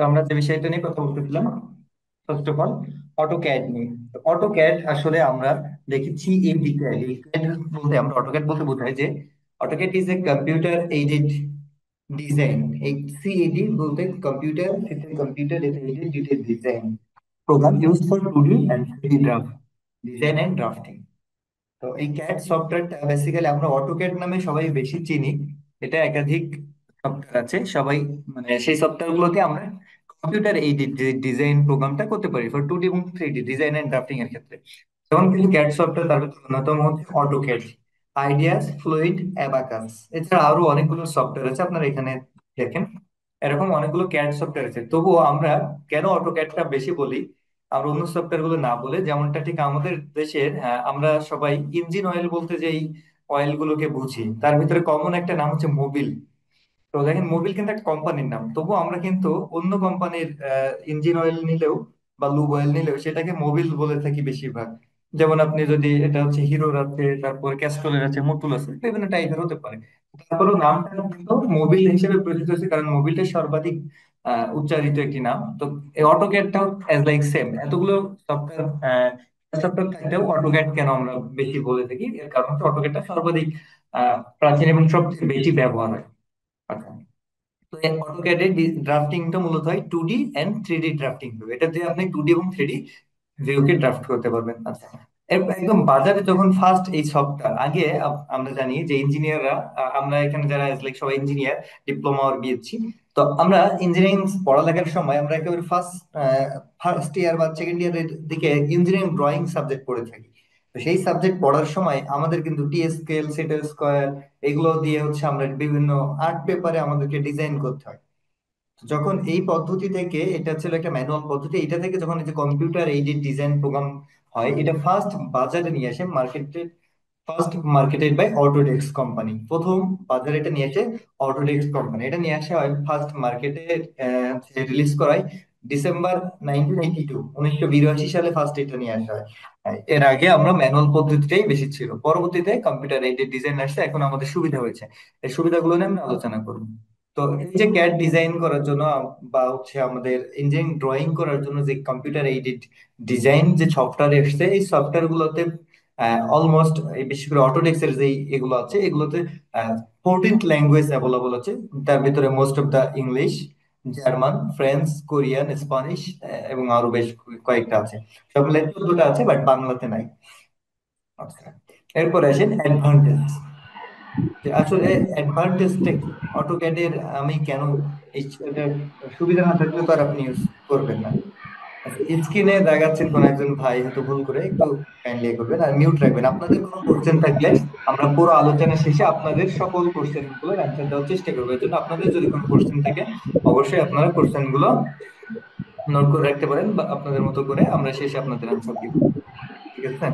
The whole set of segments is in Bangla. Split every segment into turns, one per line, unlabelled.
তো আমরা যে বিষয়টা নিয়ে কথা বলতেছিলাম, ফার্স্ট অফ অল অটোক্যাড নিয়ে। অটোক্যাড আসলে আমরা দেখেছি এই দিকে এই CAD বলতে আমরা অটোক্যাড বলতে বোঝাই যে AutoCAD is a computer aided design. এই সিএডি বলতে computer aided design program use for 2D and 3D draft design and drafting. তো এই ক্যাড সফটওয়্যারটা বেসিক্যালি আমরা অটোক্যাড নামে সবাই বেশি চিনি। এটা একাধিক সফটওয়্যার আছে সবাই, মানে সেই সফটওয়্যার গুলোতে আমরা কম্পিউটার এই ডিজাইন প্রোগ্রামটা করতে পারি ফর 2D এবং 3D ডিজাইন এন্ড ড্রাফটিং এর ক্ষেত্রে। যেমন কিছু ক্যাড সফটওয়্যার, তার ভিতরে অন্যতম হচ্ছে অটোক্যাড, আইডিয়াস, ফ্লুইড, অ্যাবাকাস। এছাড়া আরো অনেকগুলো সফটওয়্যার আছে, আপনারা এখানে দেখেন এরকম অনেকগুলো ক্যাড সফটওয়্যার আছে। তবুও আমরা কেন অটোক্যাডটা বেশি বলি আমরা অন্য সফটওয়্যার গুলো না বলে, যেমনটা ঠিক আমাদের দেশের আমরা সবাই ইঞ্জিন অয়েল বলতে যেই অয়েল গুলোকে বুঝি, তার ভিতরে কমন একটা নাম হচ্ছে মোবিল। তো দেখেন মোবিল কিন্তু একটা কোম্পানির নাম, তবুও আমরা কিন্তু অন্য কোম্পানির ইঞ্জিন অয়েল নিলেও বা লুব অয়েল নিলেও সেটাকে মোবিল বলে থাকি বেশিরভাগ। যেমন আপনি যদি এটা হচ্ছে হিরোর আছে, তারপর ক্যাস্ট্রলের আছে, মতুল আছে, বিভিন্ন টাইপের হতে পারে। তারপরেও নামটা কিন্তু মোবিল হিসেবে পরিচিত হচ্ছে কারণ মোবিলটা সর্বাধিক উচ্চারিত একটি নাম। তো এই অটোক্যাডটাও অ্যাজ লাইক সেম এতগুলো সফটওয়্যার সফটওয়্যার থাকলেও অটোক্যাড কেন আমরা বেশি বলে থাকি, এর কারণ হচ্ছে অটোক্যাডটা সর্বাধিক প্রাচীন এবং সবচেয়ে বেশি ব্যবহার হয়। আচ্ছা, তো এই অটোক্যাডে ড্রাফটিংটা মূলত হয় 2D এন্ড 3D ড্রাফটিং হবে। এটা দিয়ে আপনি 2D এবং 3D ভিউকে ড্রাফট করতে পারবেন। আচ্ছা, একদম বাজারে যখন ফার্স্ট এই সফটওয়্যার আগে আমরা জানি যে ইঞ্জিনিয়াররা, আমরা এখানে যারা লাইক সবাই ইঞ্জিনিয়ার, ডিপ্লোমা আর বিএসসি। তো আমরা ইঞ্জিনিয়ারিং পড়ালেখার সময় আমরা একেবারে ফার্স্ট ইয়ার বা সেকেন্ড ইয়ারের দিকে ইঞ্জিনিয়ারিং ড্রয়িং সাবজেক্ট পড়ে থাকি। তো সেই সাবজেক্ট পড়ার সময় আমাদের কিন্তু টি স্কেল, সেট স্কোয়ার এগুলো দিয়ে হচ্ছে আমরা বিভিন্ন আর্ট পেপারে আমাদেরকে ডিজাইন করতে হয়। যখন এই পদ্ধতি থেকে, এটা ছিল একটা ম্যানুয়াল পদ্ধতি, এটা থেকে যখন এই যে কম্পিউটার এইডেড ডিজাইন প্রোগ্রাম হয়, এটা ফার্স্ট বাজারে নিয়ে আসে মার্কেটে, first marketed by Autodesk company. প্রথম বাজারে এটা নিয়ে আসে অটোডেস্ক কোম্পানি। এটা নিয়ে আসা হয় ফার্স্ট মার্কেটে, রিলিজ করায় ডিসেম্বর 1982, 1982 সালে ফার্স্ট এটা নিয়ে আসা হয়। এর আগে আমরা ম্যানুয়াল পদ্ধতিটাই বেশি ছিল, পরবর্তীতে কম্পিউটার এইডেড ডিজাইন আসছে, এখন আমাদের সুবিধা হয়েছে। এই সুবিধাগুলো নিয়ে আমরা আলোচনা করব। তো এই যে ক্যাড ডিজাইন করার জন্য বা হচ্ছে আমাদের ইঞ্জিনিয়ারিং ড্রয়িং করার জন্য যে কম্পিউটার এইডেড ডিজাইন যে সফটওয়্যার এসছে, এই সফটওয়্যার গুলোতে অলমোস্ট, বিশেষ করে অটোডেস্ক এর যে এগুলো আছে এগুলোতে 14 ল্যাঙ্গুয়েজ অ্যাভেলেবল আছে। তার ভিতরে most of the English, German, French, Korean, Spanish এবং আরো বেশ কয়েকটা আছে। সব মিলে 14টা আছে, বাট বাংলাতে নাই। আচ্ছা, এরপরে আসেন অ্যাডভান্টেজ। যে আসলে অ্যাডভান্টেজটা কি অটোক্যাডের, আমি কেন এটার সুবিধা না থাকলে তো আর আপনি ইউজ করবেন না। স্ক্রিনে দেখাচ্ছেন কোন একজন ভাই হয়তো ভুল করে, একটু কাইন্ডলি করবেন আর মিউট রাখবেন। আপনাদের কোনো কোশ্চেন থাকলে আমরা পুরো আলোচনা শেষে আপনাদের সকল কোশ্চেন গুলোর অ্যান্সার দেওয়ার চেষ্টা করবো। এই জন্য আপনাদের যদি কোনো কোশ্চেন থাকে অবশ্যই আপনারা কোশ্চেন গুলো নোট করে রাখতে পারেন, বা আপনাদের মতো করে আমরা শেষে আপনাদের অ্যান্সার দিব। ঠিক আছে?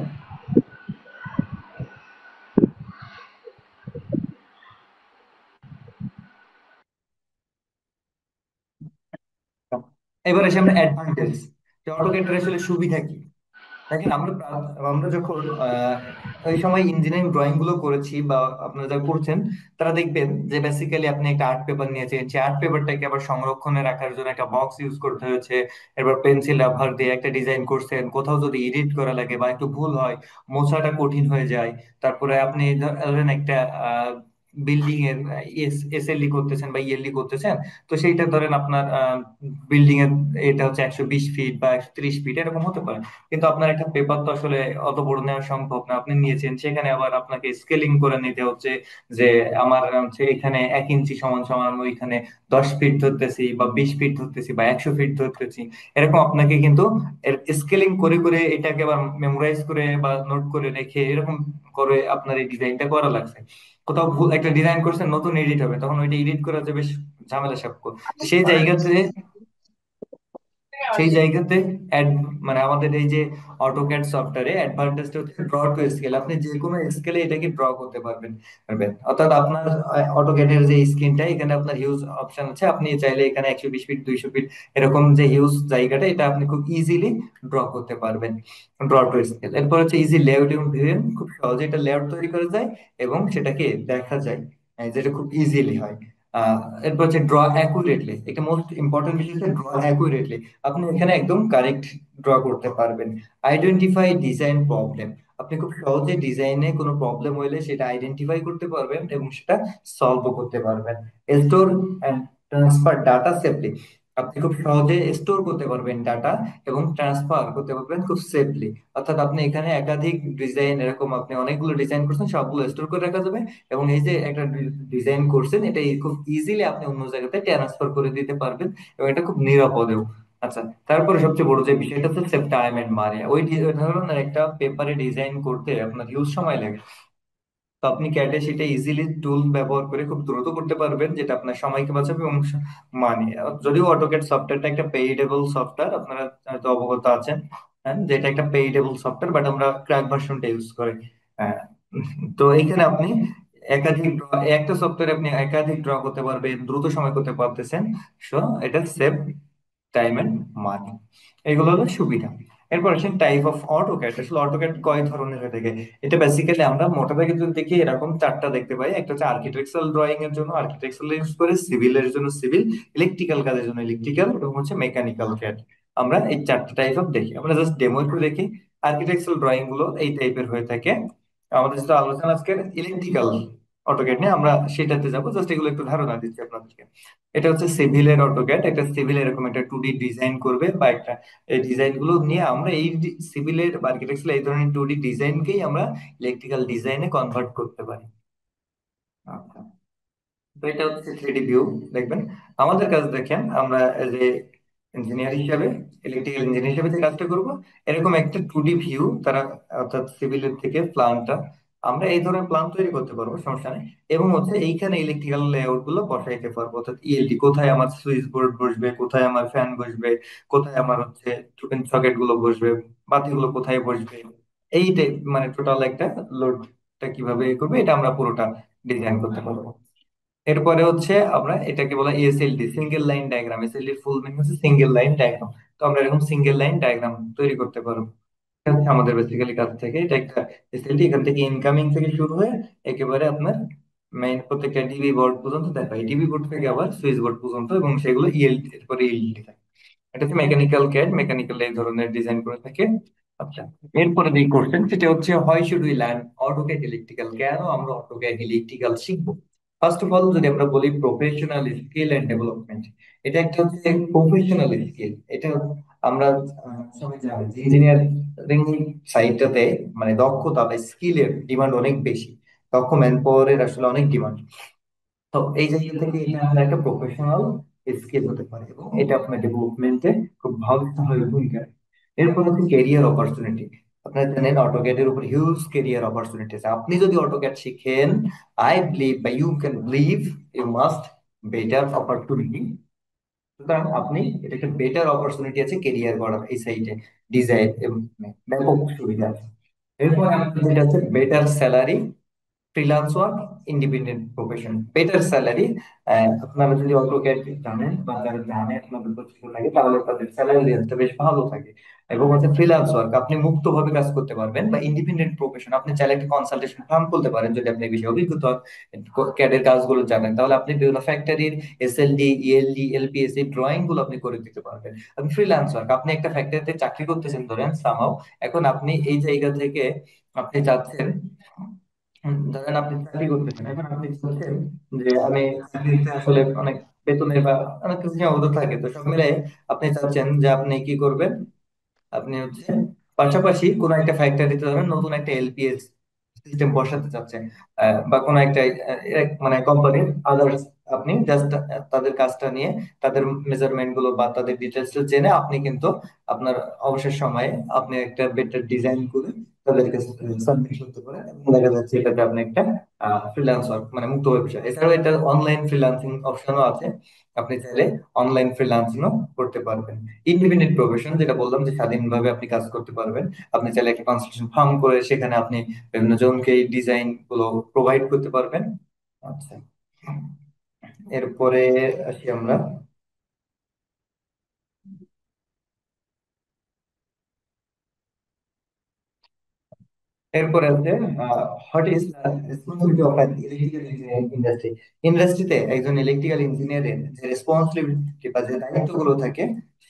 এবার আসি আমরা অ্যাডভান্টেজ, যে অটোক্যাডের আসলে সুবিধা কি। দেখেন আমরা যখন ওই সময় ইঞ্জিনিয়ারিং ড্রয়িং গুলো করেছি বা আপনারা যারা করছেন, তারা দেখবেন যে বেসিক্যালি আপনি একটা আর্ট পেপার নিয়েছেন, সেই আর্ট পেপারটাকে আবার সংরক্ষণে রাখার জন্য একটা বক্স ইউজ করতে হয়েছে। এরপর পেন্সিল রাবার দিয়ে একটা ডিজাইন করছেন, কোথাও যদি এডিট করা লাগে বা একটু ভুল হয়, মোছাটা কঠিন হয়ে যায়। তারপরে আপনি ধরেন একটা বিল্ডিং এর এসএলই করতেছেন বা ইএলই করতেছেন, তো সেইটা ধরেন আপনার বিল্ডিং এর এটা হচ্ছে 120 ফিট বা 130 ফিট এরকম হতে পারে। কিন্তু আপনার একটা পেপার তো আসলে অত বড় নেওয়া সম্ভব না, আপনি নিয়েছেন সেখানে আবার আপনাকে স্কেলিং করে নিতে হচ্ছে। যে আমার হচ্ছে এখানে 1 ইঞ্চি সমান সমান আমি ওইখানে 10 ফিট ধরতেছি বা 20 ফিট ধরতেছি বা 100 ফিট ধরতেছি, এরকম আপনাকে কিন্তু স্কেলিং করে করে এটাকে আবার মেমোরাইজ করে বা নোট করে রেখে এরকম করে আপনার এই ডিজাইনটা করা লাগছে। কোথাও ভুল একটা ডিজাইন করছেন, নতুন এডিট হবে, তখন ওইটা এডিট করা যে বেশ ঝামেলা সাপেক্ষ। সেই জায়গাতে সেই জায়গাতে অ্যাড মানে আমাদের এই যে অটোক্যাড সফটওয়্যারে অ্যাডভান্টেজটা হচ্ছে ড্র টু স্কেল। আপনি যে কোনো স্কেলে এটাকে ড্র করতে পারবেন। অর্থাৎ আপনার অটোক্যাডের যে স্ক্রিনটা, এখানে আপনার হিউজ অপশন আছে, আপনি চাইলে এখানে 120 ফিট, 200 ফিট এরকম যে হিউজ জায়গাটা, এটা আপনি খুব ইজিলি ড্র করতে পারবেন, ড্র টু স্কেল। এরপর হচ্ছে ইজি লেআউট এবং ভিউইং, খুব সহজে এটা লেআউট তৈরি করা যায় এবং সেটাকে দেখা যায়, যেটা খুব ইজিলি হয়। আহ এরপর হচ্ছে ড্র অ্যাকুরেটলি, একটা মোস্ট ইম্পর্টেন্ট বিষয় হচ্ছে ড্র অ্যাকুরেটলি। আপনি এখানে একদম কারেক্ট ড্র করতে পারবেন। আইডেন্টিফাই ডিজাইন প্রবলেম, আপনি খুব সহজে ডিজাইনে কোনো প্রবলেম হইলে সেটা আইডেন্টিফাই করতে পারবেন এবং সেটা সলভ করতে পারবেন। Store and transfer data safely, আপনি খুব সহজে স্টোর করতে পারবেন ডাটা এবং ট্রান্সফার করতে পারবেন খুব সেফলি। অর্থাৎ আপনি এখানে একাধিক ডিজাইন, এরকম আপনি অনেকগুলো ডিজাইন করছেন, সবগুলো স্টোর করে রাখা যাবে। এবং এই যে একটা ডিজাইন করছেন, এটা খুব ইজিলি আপনি অন্য জায়গাতে ট্রান্সফার করে দিতে পারবেন, এবং এটা খুব নিরাপদেও। আচ্ছা, তারপরে সবচেয়ে বড় যে বিষয়টা হচ্ছে সেভ টাইম এন্ড মানি। ওই ধরনের একটা পেপারে ডিজাইন করতে আপনার হিউজ সময় লাগে। তো আপনি ক্যাটে সেটা ইজিলি টুল ব্যবহার করে খুব দ্রুত করতে পারবেন, যেটা আপনার সময়কে বাঁচাবে এবং মানে, যদিও অটোক্যাড সফটওয়্যারটা একটা পেইডেবল সফটওয়্যার, আপনারা হয়তো অবগত আছেন, হ্যাঁ, যেটা একটা পেইডেবল সফটওয়্যার, বাট আমরা ক্র্যাক ভার্সনটা ইউজ করি। হ্যাঁ, তো এইখানে আপনি একটা সফটওয়্যারে আপনি একাধিক ড্র করতে পারবেন, দ্রুত সময় করতে পারতেছেন। সো এটা সেভ টাইম এন্ড মানি, এগুলো হলো সুবিধা। এরপর আসেন টাইপ অফ অটোক্যাড। আসলে অটোক্যাড কয় ধরনের হয়ে থাকে? এটা বেসিক্যালি আমরা মোটা দাগে যদি দেখি এরকম চারটা দেখতে পাই। একটা হচ্ছে আর্কিটেকচারাল ড্রয়িং এর জন্য আর্কিটেকচারাল ইউজ করে, সিভিলের জন্য সিভিল, ইলেকট্রিক্যাল কাজের জন্য ইলেকট্রিক্যাল, এবং হচ্ছে মেকানিক্যাল ক্যাড। আমরা এই চারটা টাইপ অফ দেখি, আমরা জাস্ট ডেমো একটু দেখি। আর্কিটেকচারাল ড্রয়িং গুলো এই টাইপের হয়ে থাকে। আমাদের যেটা আলোচনা আজকে ইলেকট্রিক্যাল অটোক্যাড নিয়ে, আমরা সেটাতে যাবো। জাস্ট এগুলো একটু ধারণা দিচ্ছি আপনাদেরকে। এটা হচ্ছে সিভিলের অটোক্যাড, একটা সিভিল এরকম একটা 2D ডিজাইন করবে বা একটা, এই ডিজাইন গুলো নিয়ে আমরা এই সিভিলের বা আর্কিটেকচারাল এই ধরনের 2D ডিজাইনকেই আমরা ইলেকট্রিক্যাল ডিজাইনে কনভার্ট করতে পারি। আচ্ছা, তো এটা হচ্ছে 3D ভিউ। দেখবেন আমাদের কাজ দেখেন, আমরা যে ইঞ্জিনিয়ার হিসাবে, ইলেকট্রিক্যাল ইঞ্জিনিয়ার হিসাবে যে কাজটা করব, এরকম একটা 2D ভিউ তারা, অর্থাৎ সিভিলের থেকে প্ল্যানটা, আমরা এই ধরনের প্ল্যান তৈরি করতে পারবো, সমস্যা নেই। এবং হচ্ছে এইখানে ইলেকট্রিক্যাল লেআউট গুলো বসাইতে পারবো, অর্থাৎ ইএলডি কোথায় আমার সুইচ বোর্ড বসবে, কোথায় আমার ফ্যান বসবে, কোথায় আমার হচ্ছে সকেট গুলো বসবে, বাতিগুলো কোথায় বসবে, এই মানে টোটাল একটা লোডটা কিভাবে করবে, এটা আমরা পুরোটা ডিজাইন করতে পারবো। এরপরে হচ্ছে আমরা এটাকে বলা এসএলডি, সিঙ্গেল লাইন ডায়াগ্রাম। এসএলডি ফুল মিন হচ্ছে সিঙ্গেল লাইন ডায়াগ্রাম। তো আমরা এরকম সিঙ্গেল লাইন ডায়াগ্রাম তৈরি করতে পারবো। এটা হচ্ছে আমাদের বেসিক্যালি কাজ থেকে, এটা একটা এসএলডি এখান থেকে ইনকামিং থেকে শুরু হয়ে একেবারে আপনার মেইন প্রত্যেকটা ডিবি বোর্ড পর্যন্ত দেখায়, ডিবি বোর্ড থেকে আবার সুইচ বোর্ড পর্যন্ত, এবং সেগুলো ইএলডি, এরপরে ইএলডি থাকে। এটা হচ্ছে মেকানিক্যাল ক্যাড, মেকানিক্যাল এই ধরনের ডিজাইন করে থাকে। আচ্ছা, এরপরে যে কোশ্চেন সেটা হচ্ছে why should we learn AutoCAD electrical, কেন আমরা অটোক্যাড ইলেকট্রিক্যাল শিখবো? ফার্স্ট অফ অল যদি আমরা বলি প্রফেশনাল স্কিল এন্ড ডেভেলপমেন্ট, এটা একটা হচ্ছে প্রফেশনাল স্কিল। এটা আমরা সবাই জানি যে ইঞ্জিনিয়ারিং সাইডটাতে মানে দক্ষতা বা স্কিলের ডিমান্ড অনেক বেশি, দক্ষ ম্যান পাওয়ারের আসলে অনেক ডিমান্ড। তো এই জায়গা থেকে এটা আপনার একটা প্রফেশনাল স্কিল হতে পারে, এবং এটা আপনার ডেভেলপমেন্টে খুব ভালোভাবে ভূমিকা রাখে। এরপর হচ্ছে ক্যারিয়ার অপরচুনিটি। আপনারা জানেন অটোক্যাডের উপর হিউজ ক্যারিয়ার অপরচুনিটি আছে। আপনি যদি অটোক্যাড শিখেন, আই বিলিভ বা you can believe, you must better opportunity. সুতরাং আপনি, এটা একটা বেটার অপরচুনিটি আছে ক্যারিয়ার করার এই সাইডে, ডিজাইন এবং ব্যাপক সুবিধা আছে। এরপর আমাদের যেটা আছে better salary, freelance work, independent profession, better salary. আপনারা যদি অটোক্যাড জানেন বা যারা জানে আপনাদের প্রশিক্ষণ লাগে, তাহলে তাদের স্যালারি রেঞ্জটা বেশ ভালো থাকে। এবং হচ্ছে ফ্রিল্যান্স ওয়ার্ক, আপনি মুক্তভাবে কাজ করতে পারবেন, বা ইন্ডিপেন্ডেন্ট প্রফেশন, আপনি চাইলে একটা কনসালটেশন ফার্ম খুলতে পারেন যদি আপনি বেশি অভিজ্ঞতা ক্যাডের কাজগুলো জানেন, তাহলে আপনি বিভিন্ন ফ্যাক্টরির এসএলডি, ইএলডি, এলপিএস এই ড্রয়িং গুলো আপনি করে দিতে পারবেন। আপনি ফ্রিল্যান্স ওয়ার্ক, আপনি একটা ফ্যাক্টরিতে চাকরি করতেছেন ধরেন সামাও, এখন আপনি এই জায়গা থেকে আপনি চাচ্ছেন, ধরেন আপনি চাকরি করতেছেন, এখন আপনি বলছেন যে আমি চাকরিতে আসলে অনেক বেতনের বা অনেক কিছু সীমাবদ্ধ থাকে, তো সব মিলে আপনি চাচ্ছেন যে আপনি কি করবেন, আপনি হচ্ছে পাশাপাশি কোন একটা ফ্যাক্টরিতে ধরেন নতুন একটা এলপিএস সিস্টেম বসাতে চাচ্ছেন, বা কোন একটা মানে কোম্পানির আদার্স, আপনি জাস্ট তাদের কাজটা নিয়ে, তাদের মেজারমেন্ট গুলো বা তাদের ডিটেলস জেনে আপনি কিন্তু আপনার অবসর সময়ে আপনি একটা বেটার ডিজাইন করে তাদেরকে সাবমিট করতে পারেন, এবং দেখা যাচ্ছে এটাতে আপনি একটা ফ্রিল্যান্স ওয়ার্ক মানে মুক্ত ব্যবসা। এছাড়াও এটা অনলাইন ফ্রিল্যান্সিং অপশনও আছে, আপনি চাইলে অনলাইন ফ্রিল্যান্সিংও করতে পারবেন। ইন্ডিপেন্ডেন্ট প্রফেশন যেটা বললাম যে স্বাধীনভাবে আপনি কাজ করতে পারবেন, আপনি চাইলে একটা কনস্ট্রাকশন ফার্ম করে সেখানে আপনি বিভিন্ন জনকে এই ডিজাইন গুলো প্রোভাইড করতে পারবেন। আচ্ছা, এরপরে আসি আমরা। এরপরে আছে what is the responsibility of an electrical engineering industry. ইন্ডাস্ট্রিতে একজন ইলেকট্রিক্যাল ইঞ্জিনিয়ারের যে রেসপন্সিবিলিটি বা যে দায়িত্বগুলো থাকে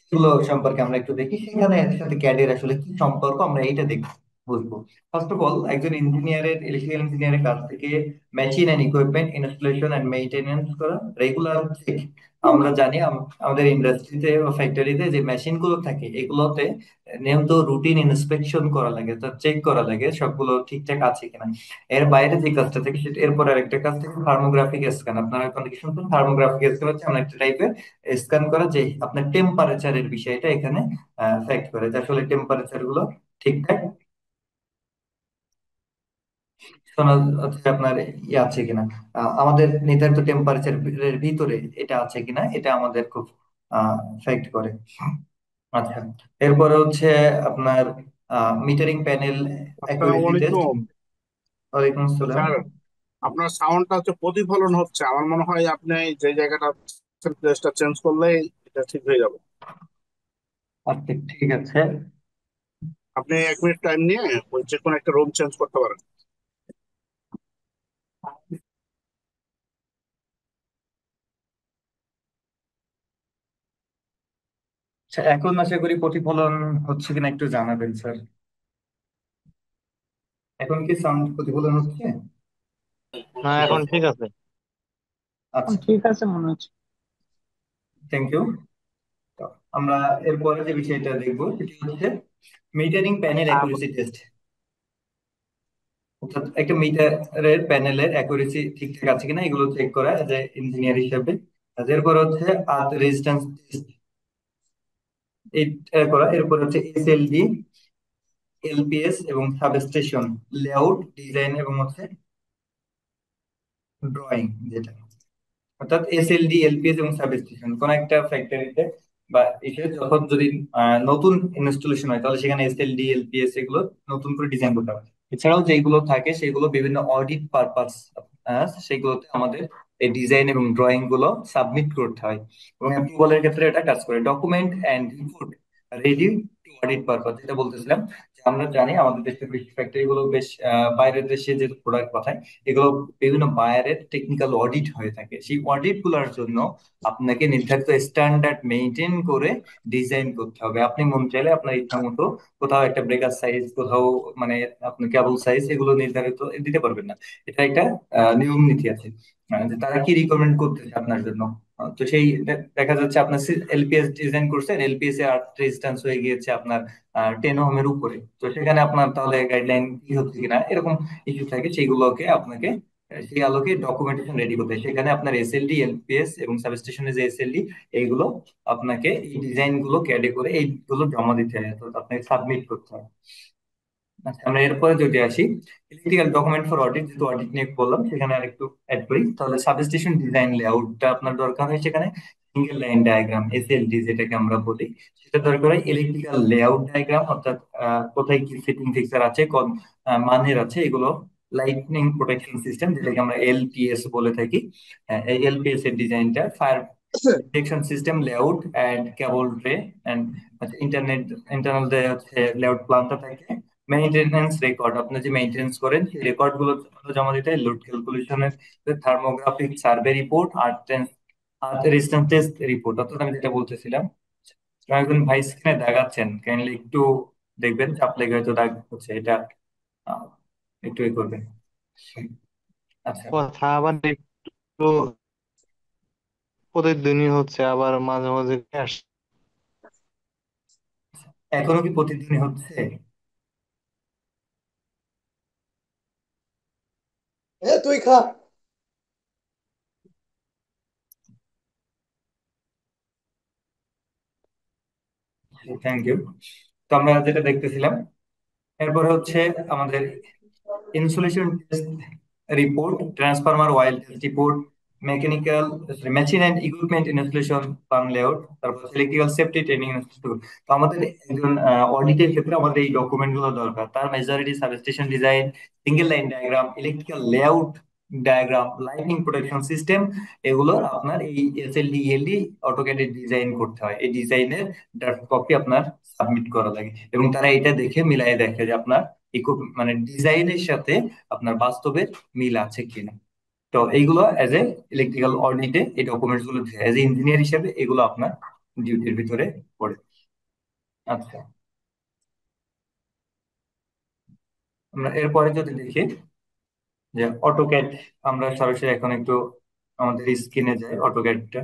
সেগুলো সম্পর্কে আমরা একটু দেখি, সেখানে এর সাথে ক্যাডের আসলে কি সম্পর্ক আমরা এইটা দেখব, বুঝবো। ফার্স্ট অফ অল, একজন ইঞ্জিনিয়ারের ইলেকট্রিক্যাল ইঞ্জিনিয়ারের কাছ থেকে machine and equipment installation and maintenance করা, রেগুলার চেক। আমরা জানি আমাদের ইন্ডাস্ট্রিতে বা ফ্যাক্টরিতে যে মেশিন গুলো থাকে এগুলোতে নিয়মিত রুটিন ইন্সপেকশন করা লাগে, তো চেক করা লাগে সবগুলো ঠিকঠাক আছে কিনা। এর বাইরে যে কাজটা থাকে সেটা, এরপর আরেকটা কাজ থাকে থার্মোগ্রাফিক স্ক্যান। আপনারা কোনো কিছু শুনছেন, থার্মোগ্রাফিক স্ক্যান হচ্ছে আমরা একটা টাইপের স্ক্যান করা, যে আপনার টেম্পারেচারের বিষয়টা এখানে ফ্যাক্ট করে, যে আসলে টেম্পারেচার গুলো ঠিকঠাক শোনা হচ্ছে আপনার ইয়ে আছে কিনা, আমাদের নির্ধারিত টেম্পারেচারের ভিতরে এটা আছে কিনা, এটা আমাদের খুব ফ্যাক্ট করে। আচ্ছা, এরপরে হচ্ছে আপনার মিটারিং প্যানেল
আসসালামু
অ্যাকুরেসি টেস্ট।
আলাইকুম।
ওয়ালাইকুম আসসালাম।
স্যার, আপনার সাউন্ডটা হচ্ছে প্রতিফলন হচ্ছে। আমার মনে হয় আপনি যে জায়গাটা প্লেসটা চেঞ্জ করলে এটা ঠিক হয়ে যাবে।
আচ্ছা, ঠিক আছে।
আপনি 1 মিনিট টাইম নিয়ে ওই যে কোনো একটা রুম চেঞ্জ করতে পারেন।
আচ্ছা, এখন আশা করি প্রতিফলন হচ্ছে কিনা একটু জানাবেন স্যার। এখন কি সাউন্ড প্রতিফলন হচ্ছে?
না, এখন ঠিক আছে।
আচ্ছা,
ঠিক আছে মনে হচ্ছে।
Thank you. আমরা এরপরে যে বিষয়টা দেখবো সেটি হচ্ছে মিটারিং প্যানেল অ্যাকুরেসি টেস্ট। অর্থাৎ একটা মিটারের প্যানেলের অ্যাকুরেসি ঠিকঠাক আছে কিনা এগুলো চেক করা যে ইঞ্জিনিয়ার হিসেবে। আর এরপর হচ্ছে আর্থ রেজিস্ট্যান্স টেস্ট, এটা করা। এরপর হচ্ছে এসএলডি, এলপিএস এবং সাবস্টেশন লেআউট ডিজাইন এবং হচ্ছে ড্রয়িং, যেটা অর্থাৎ এসএলডি, এলপিএস এবং সাবস্টেশন কোন একটা ফ্যাক্টরিতে বা এসে যখন যদি নতুন ইনস্টলেশন হয় তাহলে সেখানে এসএলডি, এলপিএস এগুলো নতুন করে ডিজাইন করতে হবে। এছাড়াও যেগুলো থাকে সেগুলো বিভিন্ন অডিট পারপাস, সেগুলোতে আমাদের এই ডিজাইন এবং ড্রয়িং গুলো সাবমিট করতে হয়। এবং অ্যাপ্রুভালের ক্ষেত্রে এটা কাজ করে document and report ready to audit purpose, যেটা বলতেছিলাম যে আমরা জানি আমাদের দেশের বেশি ফ্যাক্টরি গুলো বেশ বাইরের দেশে যে প্রোডাক্ট পাঠায় এগুলো বিভিন্ন বায়ারের টেকনিক্যাল অডিট হয়ে থাকে। সেই অডিট গুলার জন্য আপনাকে নির্ধারিত স্ট্যান্ডার্ড মেনটেন করে ডিজাইন করতে হবে। আপনি মন চাইলে আপনার ইচ্ছা মতো কোথাও একটা ব্রেকার সাইজ, কোথাও মানে আপনার কেবল সাইজ এগুলো নির্ধারিত দিতে পারবেন না। এটা একটা নিয়ম নীতি আছে, যে তারা কি রিকমেন্ড করতেছে আপনার জন্য। তো সেই দেখা যাচ্ছে আপনার এলপিএস ডিজাইন করছেন, এলপিএস এর রেজিস্ট্যান্স হয়ে গিয়েছে আপনার 10 ওহমের উপরে, তো সেখানে আপনার তাহলে গাইডলাইন কি হচ্ছে কিনা এরকম ইস্যু থাকে, সেইগুলোকে আপনাকে সেই আলোকে ডকুমেন্টেশন রেডি করতে হয়। সেখানে আপনার এসএলডি, এলপিএস এবং সাবস্টেশনের যে এসএলডি এইগুলো আপনাকে এই ডিজাইন গুলো ক্যাডে করে এইগুলো জমা দিতে হয়, অর্থাৎ আপনাকে সাবমিট করতে হয়। আচ্ছা, আমরা এরপরে যদি আসি ইলেকট্রিক্যাল ডকুমেন্ট ফর অডিট, যেহেতু অডিট নিয়ে বললাম সেখানে আর একটু অ্যাড করি, তাহলে সাবস্টেশন ডিজাইন লেআউটটা আপনার দরকার হয়। সেখানে সিঙ্গেল লাইন ডায়াগ্রাম, এসএলডি যেটাকে আমরা বলি, সেটা দরকার হয়। ইলেকট্রিক্যাল লেআউট ডায়াগ্রাম, অর্থাৎ কোথায় কি ফিটিং ফিক্সার আছে, কোন মানের আছে এগুলো। লাইটনিং প্রোটেকশন সিস্টেম, যেটাকে আমরা এলপিএস বলে থাকি, এই এলপিএস এর ডিজাইনটা। Fire detection system layout and cable tray and internet internal যে হচ্ছে লেআউট প্ল্যানটা থাকে। মেইনটেনেন্স রেকর্ড, আপনি যে মেইনটেনেন্স করেন সেই রেকর্ড গুলো জমা দিতে হয়। লোড ক্যালকুলেশনের থার্মোগ্রাফিক সার্ভে রিপোর্ট, আর্থ রেজিস্ট্যান্স টেস্ট রিপোর্ট। অর্থাৎ আমি যেটা বলতেছিলাম, একজন ভাই স্ক্রিনে দেখাচ্ছেন, কাইন্ডলি একটু দেখবেন, চাপ লেগে হয়তো দাগ হচ্ছে, এটা আহ, একটু এ করবেন। আচ্ছা,
কথা আবার একটু প্রতিদিনই হচ্ছে, আবার মাঝে মাঝে ক্র্যাশ।
এখনো কি প্রতিদিনই হচ্ছে?
এ তুই খা।
Thank you. তো আমরা যেটা দেখতেছিলাম, এরপরে হচ্ছে আমাদের insulation test report, transformer oil test report, mechanical machine and equipment installation plan layout, তারপর ইলেকট্রিক্যাল সেফটি ট্রেনিং ইনস্টিটিউট। তো আমাদের একজন অডিটের ক্ষেত্রে আমাদের এই ডকুমেন্ট গুলো দরকার। তার majority substation design, single line diagram, electrical layout diagram, lighting protection system, এগুলো আপনার এই এসএলডি, ইএলডি অটোক্যাডে ডিজাইন করতে হয়। এই ডিজাইনের ড্রাফট কপি আপনার সাবমিট করা লাগে এবং তারা এটা দেখে মিলাই দেখে যে আপনার মানে ডিজাইনের সাথে আপনার বাস্তবের মিল আছে কিনা। তো এইগুলো অ্যাজ এ ইলেকট্রিক্যাল অডিটে এই ডকুমেন্টস গুলো অ্যাজ এ ইঞ্জিনিয়ার হিসেবে এগুলো আপনার ডিউটির ভিতরে পড়ে। আচ্ছা, আমরা এরপরে যদি দেখি যে অটোক্যাড, আমরা সরাসরি এখন একটু আমাদের স্ক্রিনে যাই অটোক্যাডটা।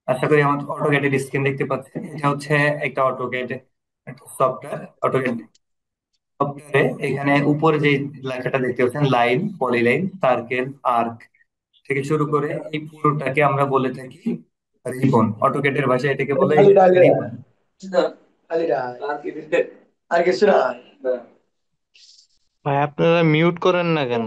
আশা করি আমার অটোক্যাডের স্ক্রিন দেখতে পাচ্ছেন। এটা হচ্ছে একটা অটোক্যাড একটা সফটওয়্যার। অটোক্যাড সফটওয়্যারে এখানে উপরে যে লেখাটা দেখতে পাচ্ছেন, লাইন, পলিলাইন, সার্কেল, আর্ক থেকে শুরু করে এই পুরোটাকে আমরা বলে থাকি রিবন। অটোক্যাডের ভাষায় এটাকে
আরে
বলে
খালি ডালে
রিবন।
খালি ডাল আর কিছু না।
ভাই আপনারা মিউট করেন না কেন?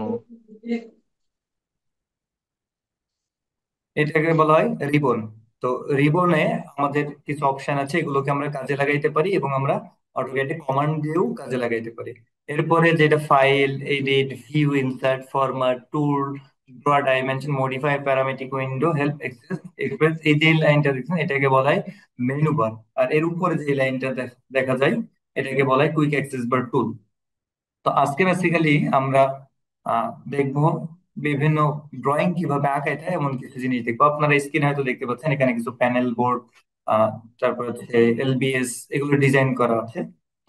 এটাকে বলা হয় রিবন। তো রিবনে আমাদের কিছু অপশন আছে, এগুলোকে আমরা কাজে লাগাইতে পারি এবং আমরা অটোক্যাডে কমান্ড দিয়েও কাজে লাগাইতে পারি। এরপরে যেটা file, edit, view, insert, format, tool, draw dimension, modify, parametric window, help, access, express, এই যে লাইনটা দেখছেন এটাকে বলা হয় মেনু বার। আর এর উপরে যে লাইনটা দেখা যায় এটাকে বলা হয় কুইক অ্যাক্সেস বার টুল। তো আজকে বেসিক্যালি আমরা দেখবো বিভিন্ন ড্রয়িং কিভাবে আঁকাইতে হয় এমন কিছু জিনিস দেখবো। আপনারা স্ক্রিনে হয়তো দেখতে পাচ্ছেন এখানে কিছু প্যানেল বোর্ড, তারপর হচ্ছে এলবিএস, এগুলো ডিজাইন করা আছে।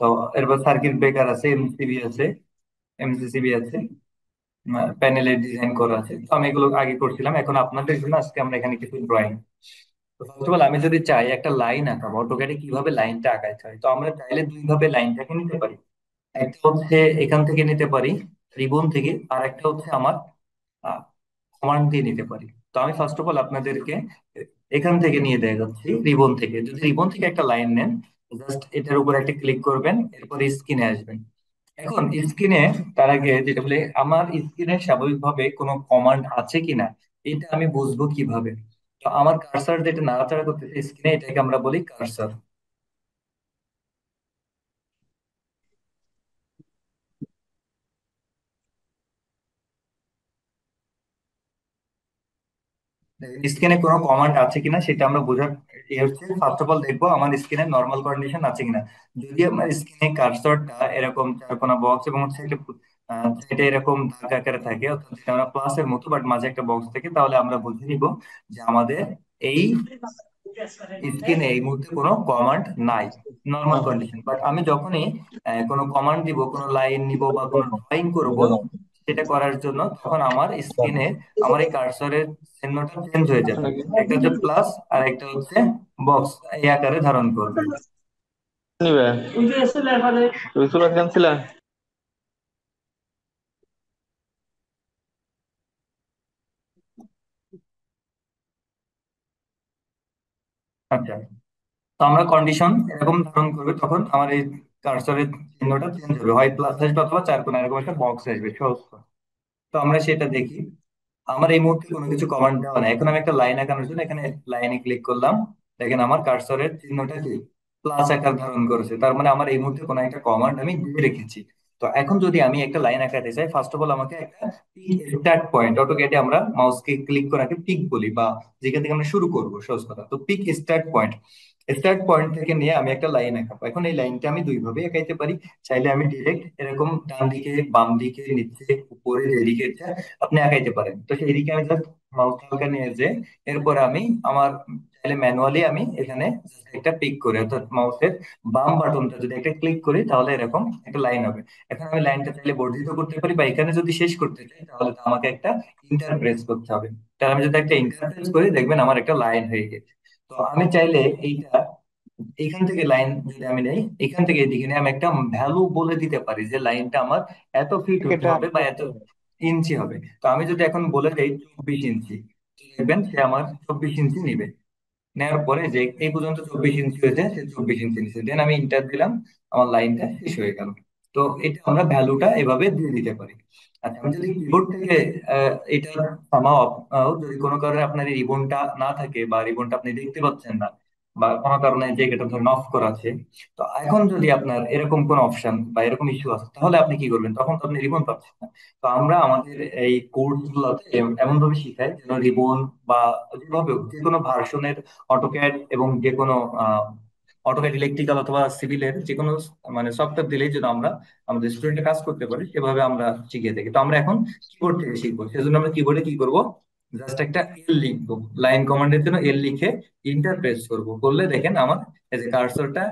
তো এরপর সার্কিট ব্রেকার আছে, এমসিবি আছে, এমসিসিবি আছে, প্যানেলের ডিজাইন করা আছে। তো আমি এগুলো আগে করছিলাম, এখন আপনাদের জন্য আজকে আমরা এখানে কিছু ড্রয়িং। তো ফার্স্ট অফ অল আমি যদি চাই একটা লাইন আঁকাবো, অটোক্যাডে কিভাবে লাইনটা আঁকাইতে হয়, তো আমরা চাইলে দুই ভাবে লাইনটাকে নিতে পারি। একটা হচ্ছে এখান থেকে নিতে পারি রিবন থেকে, আর একটা হচ্ছে আমার কমান্ড দিয়ে নিতে পারি। তো আমি ফার্স্ট অফ অল আপনাদেরকে এখান থেকে নিয়ে দেয়া যাচ্ছি রিবন থেকে। যদি রিবন থেকে একটা লাইন নেন, জাস্ট এটার উপর একটা ক্লিক করবেন, এরপর স্ক্রিনে আসবেন। এখন স্ক্রিনে তার আগে যেটা বলে, আমার স্ক্রিনে স্বাভাবিকভাবে কোনো কমান্ড আছে কিনা এটা আমি বুঝবো কিভাবে। তো আমার কার্সার যেটা নাড়াচাড়া করতেছে স্ক্রিনে, এটাকে আমরা বলি কার্সার। স্ক্রিনে কোনো কমান্ড আছে কিনা সেটা আমরা বোঝার হচ্ছে ফার্স্ট অফ অল দেখবো আমার স্ক্রিনে নর্মাল কন্ডিশন আছে কিনা। যদি আমার স্ক্রিনে কার্সরটা এরকম চারকোনা বক্স এবং হচ্ছে একটা এটা এরকম দাগ আকারে থাকে, অর্থাৎ যেটা আমরা প্লাসের মতো বাট মাঝে একটা বক্স থাকে, তাহলে আমরা বুঝে নিব যে আমাদের এই স্ক্রিনে এই মুহূর্তে কোনো কমান্ড নাই, নর্মাল কন্ডিশন। বাট আমি যখনই কোনো কমান্ড দিব, কোনো লাইন নিব বা কোনো ড্রয়িং করব, সেটা করার জন্য তখন আমার স্ক্রিনে আমার এই কার্সরের চিহ্নটা চেঞ্জ হয়ে যাবে। একটা হচ্ছে প্লাস আর একটা হচ্ছে বক্স, এই আকারে ধারণ করবে।
নিবে তুমি চুলা ক্যান্সিলা।
আচ্ছা, তো আমরা কন্ডিশন এরকম ধারণ করবে, তখন আমার এই কার্সরের চিহ্নটা চেঞ্জ হবে, হয় প্লাস আসবে অথবা চার কোণা এরকম একটা বক্স আসবে, সহজ কথা। তো আমরা সেটা দেখি। আমার এই মুহূর্তে কোনো কিছু কমান্ড দেওয়া নাই, এখন আমি একটা লাইন আঁকানোর জন্য এখানে লাইনে ক্লিক করলাম। দেখেন আমার কার্সরের চিহ্নটা কি প্লাস আকার ধারণ করেছে, তার মানে আমার এই মুহূর্তে কোনো একটা কমান্ড আমি দিয়ে রেখেছি। তো এখন যদি আমি একটা লাইন আঁকাতে চাই, ফার্স্ট অফ অল আমাকে একটা স্টার্ট পয়েন্ট, অটোক্যাডে আমরা মাউসকে ক্লিক করাকে পিক বলি, বা যেখান থেকে আমরা শুরু করবো, সহজ কথা। তো pick start point, start point থেকে নিয়ে আমি একটা লাইন আঁকাবো। এখন এই লাইনটা আমি দুই ভাবে আঁকাইতে পারি। চাইলে আমি ডিরেক্ট এরকম ডান দিকে, বাম দিকে, নিচে, উপরে, যেদিকে ইচ্ছা আপনি আঁকাইতে পারেন। তো সেই দিকে আমি জাস্ট মাউস হালকা নিয়ে যে, এরপর আমি আমার চাইলে ম্যানুয়ালি আমি এখানে just একটা পিক করে, অর্থাৎ মাউসের বাম বাটনটা যদি একটা ক্লিক করি তাহলে এরকম একটা লাইন হবে। এখন আমি লাইনটা চাইলে বর্ধিত করতে পারি, বা এখানে যদি শেষ করতে চাই তাহলে তো আমাকে একটা ইন্টার প্রেস করতে হবে। তাহলে আমি যদি একটা ইন্টার প্রেস করি দেখবেন আমার একটা লাইন হয়ে গেছে। তো আমি চাইলে এইটা এখান থেকে লাইন যদি আমি নেই, এখান থেকে এদিকে নিয়ে আমি একটা ভ্যালু বলে দিতে পারি যে লাইনটা আমার এত ফিট হতে
এটা
হবে বা এত ইঞ্চি হবে। তো আমি যদি এখন বলে দেই 24 ইঞ্চি, তো দেখবেন সে আমার 24 ইঞ্চি নিবে। নেওয়ার পরে যে এই পর্যন্ত 24 ইঞ্চি হয়েছে, সে 24 ইঞ্চি নিচ্ছে, দেন আমি ইন্টার দিলাম, আমার লাইনটা শেষ হয়ে গেল। তো এটা আমরা ভ্যালুটা এভাবে দিয়ে দিতে পারি। আচ্ছা, আমি যদি কিবোর্ড থেকে এটা থামাও, যদি কোনো কারণে আপনার এই রিবনটা না থাকে বা রিবনটা আপনি দেখতে পাচ্ছেন না, বা কোনো কারণে জায়গাটা ধরেন অফ করা আছে। তো এখন যদি আপনার এরকম কোন অপশন বা এরকম ইস্যু আছে, তাহলে আপনি কি করবেন? তখন তো আপনি রিবন পাচ্ছেন না। তো আমরা আমাদের এই কোর্স গুলোতে এমন ভাবে শিখাই যেন রিবন বা যেভাবে হোক, যে কোনো ভার্সনের অটোক্যাড এবং যে কোনো অটোক্যাড ইলেকট্রিক্যাল অথবা সিভিলের যে কোনো মানে সফটওয়্যার দিলেই যেন আমরা আমাদের স্টুডেন্টের কাজ করতে পারি, সেভাবে আমরা শিখিয়ে থাকি। তো আমরা এখন কিবোর্ড থেকে শিখবো, সেজন্য আমরা কিবোর্ডে কি করব, জাস্ট একটা এল লিখবো, লাইন কমান্ডের জন্য এল লিখে ইন্টার প্রেস করবো, করলে দেখেন আমার এই যে কার্সরটা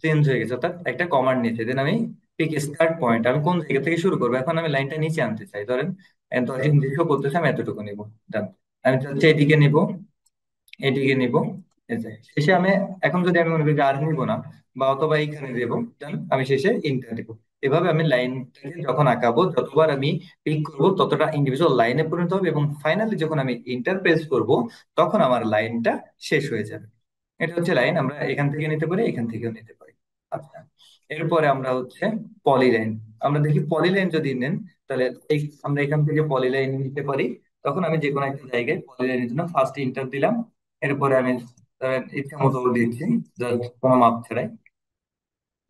চেঞ্জ হয়ে গেছে, অর্থাৎ একটা কমান্ড নিয়েছে। দেন আমি পিক স্টার্ট পয়েন্ট, আমি কোন জায়গা থেকে শুরু করবো, এখন আমি লাইনটা নিচে আনতে চাই, ধরেন এত দীর্ঘ করতেছে, আমি এতটুকু নিবো। Done. আমি চাচ্ছি এদিকে নিব, এদিকে নিব, এই যে শেষে আমি এখন যদি আমি মনে করি যে আর নিবো না, বা অথবা এইখানে দেবো, দেন আমি শেষে ইন্টার দেবো। এভাবে আমি লাইনটাকে যখন আঁকাবো, যতবার আমি পিক করবো ততটা ইন্ডিভিজুয়াল লাইনে পরিণত হবে, এবং ফাইনালি যখন আমি ইন্টার প্রেস করবো তখন আমার লাইনটা শেষ হয়ে যাবে। এটা হচ্ছে লাইন, আমরা এখান থেকে নিতে পারি, এখান থেকেও নিতে পারি। আচ্ছা, এরপরে আমরা হচ্ছে পলিলাইন। আমরা দেখি পলিলাইন যদি নেন, তাহলে আমরা এখান থেকে পলিলাইন নিতে পারি। তখন আমি যে কোনো একটা জায়গায় পলিলাইনের জন্য ফার্স্ট ইন্টার দিলাম, এরপরে আমি ইচ্ছা মতো দিচ্ছি, জাস্ট কোনো মাপ ছাড়াই।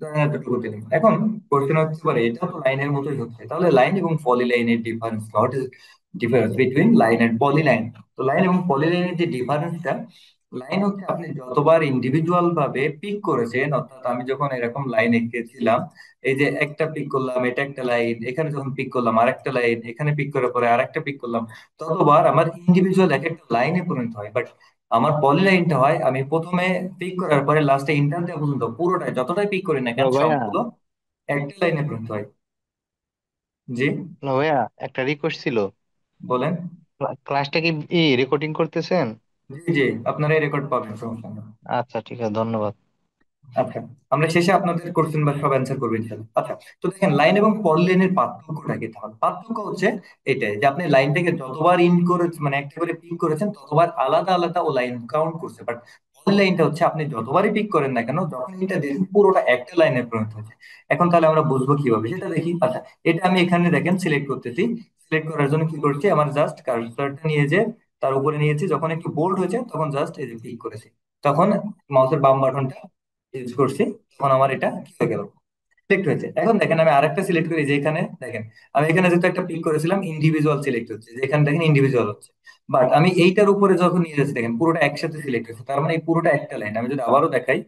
ধরেন এতটুকু দিলাম। এখন কোশ্চেন হচ্ছে পারে, এটা তো লাইনের মতোই হচ্ছে, তাহলে লাইন এবং পলিলাইনের difference, what is difference between line and polyline? তো লাইন এবং পলিলাইনের যে ডিফারেন্সটা, লাইন হচ্ছে আপনি যতবার ইন্ডিভিজুয়াল ভাবে পিক করেছেন, অর্থাৎ আমি যখন এরকম লাইন এঁকেছিলাম, এই যে একটা পিক করলাম, এটা একটা লাইন, এখানে যখন পিক করলাম আর একটা লাইন, এখানে পিক করার পরে আর একটা পিক করলাম, ততবার আমার ইন্ডিভিজুয়াল এক একটা লাইনে পরিণত হয়। বাট আমার পলিলাইনটা হয় আমি প্রথমে পিক করার পরে লাস্টে ইন্টার দেওয়া পর্যন্ত পুরোটাই যতটাই পিক করি না
ও
কেন,
ভাইয়া,
সবগুলো একটা লাইনে পরিণত হয়। জি,
না ভাইয়া, একটা রিকোয়েস্ট ছিল।
বলেন।
ক্লাসটা কি রেকর্ডিং করতেছেন?
জি জি, আপনারা রেকর্ড পাবেন, সমস্যা নেই।
আচ্ছা, ঠিক আছে, ধন্যবাদ।
আচ্ছা, আমরা শেষে আপনাদের কোশ্চেন বা সব অ্যান্সার করবো ইনশাল্লাহ। আচ্ছা, তো দেখেন লাইন এবং পলি লাইনের পার্থক্যটা কি? তাহলে পার্থক্য হচ্ছে এটাই যে আপনি লাইনটাকে যতবার ইন করে মানে একটা করে পিক করেছেন, ততবার আলাদা আলাদা ও লাইন কাউন্ট করছে। বাট পলি লাইনটা হচ্ছে আপনি যতবারই পিক করেন না কেন, যখন এটা দিয়েছেন পুরোটা একটা লাইনে পরিণত হচ্ছে। এখন তাহলে আমরা বুঝবো কিভাবে সেটা দেখি। আচ্ছা, এটা আমি এখানে দেখেন সিলেক্ট করতেছি। সিলেক্ট করার জন্য কি করছি, আমার জাস্ট কার্সরটা নিয়ে যে তার উপরে নিয়েছি, যখন একটু বোল্ড হয়েছে তখন জাস্ট এই যে ক্লিক করেছি, তখন মাউসের বাম বাটনটা ইউজ করছি, তখন আমার এটা কি হয়ে গেল, সিলেক্ট হয়েছে। এখন দেখেন আমি আরেকটা সিলেক্ট করি, যে এখানে দেখেন আমি এখানে যেহেতু একটা পিক করেছিলাম, ইন্ডিভিজুয়াল সিলেক্ট হচ্ছে, যে এখানে দেখেন ইন্ডিভিজুয়াল হচ্ছে। বাট আমি এইটার উপরে যখন নিয়ে যাচ্ছি, দেখেন পুরোটা একসাথে সিলেক্ট হচ্ছে, তার মানে এই পুরোটা একটা লাইন। আমি যদি আবারও দেখাই,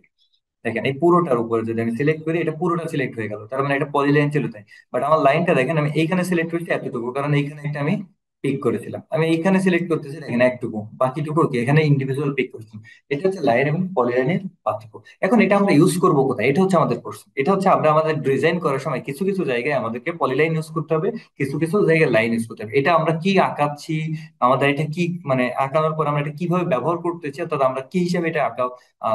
দেখেন এই পুরোটার উপরে যদি আমি সিলেক্ট করি, এটা পুরোটা সিলেক্ট হয়ে গেল, তার মানে এটা পলিলাইন ছিল তাই। বাট আমার লাইনটা দেখেন, আমি এইখানে সিলেক্ট করছি এতটুকু, কারণ এইখানে একটা আমি পিক করেছিলাম, আমি এইখানে সিলেক্ট করতেছি দেখেন একটুকু, বাকিটুকু কি এখানে ইন্ডিভিজুয়াল পিক করছি। এটা হচ্ছে লাইন এবং পলিলাইনের পার্থক্য। এখন এটা আমরা ইউজ করবো কোথায়, এটা হচ্ছে আমাদের প্রশ্ন। এটা হচ্ছে আমরা আমাদের ডিজাইন করার সময় কিছু কিছু জায়গায় আমাদেরকে পলিলাইন ইউজ করতে হবে, কিছু কিছু জায়গায় লাইন ইউজ করতে হবে। এটা আমরা কি আঁকাচ্ছি, আমাদের এটা কি মানে আঁকানোর পর আমরা এটা কিভাবে ব্যবহার করতেছি, অর্থাৎ আমরা কি হিসেবে এটা আঁকা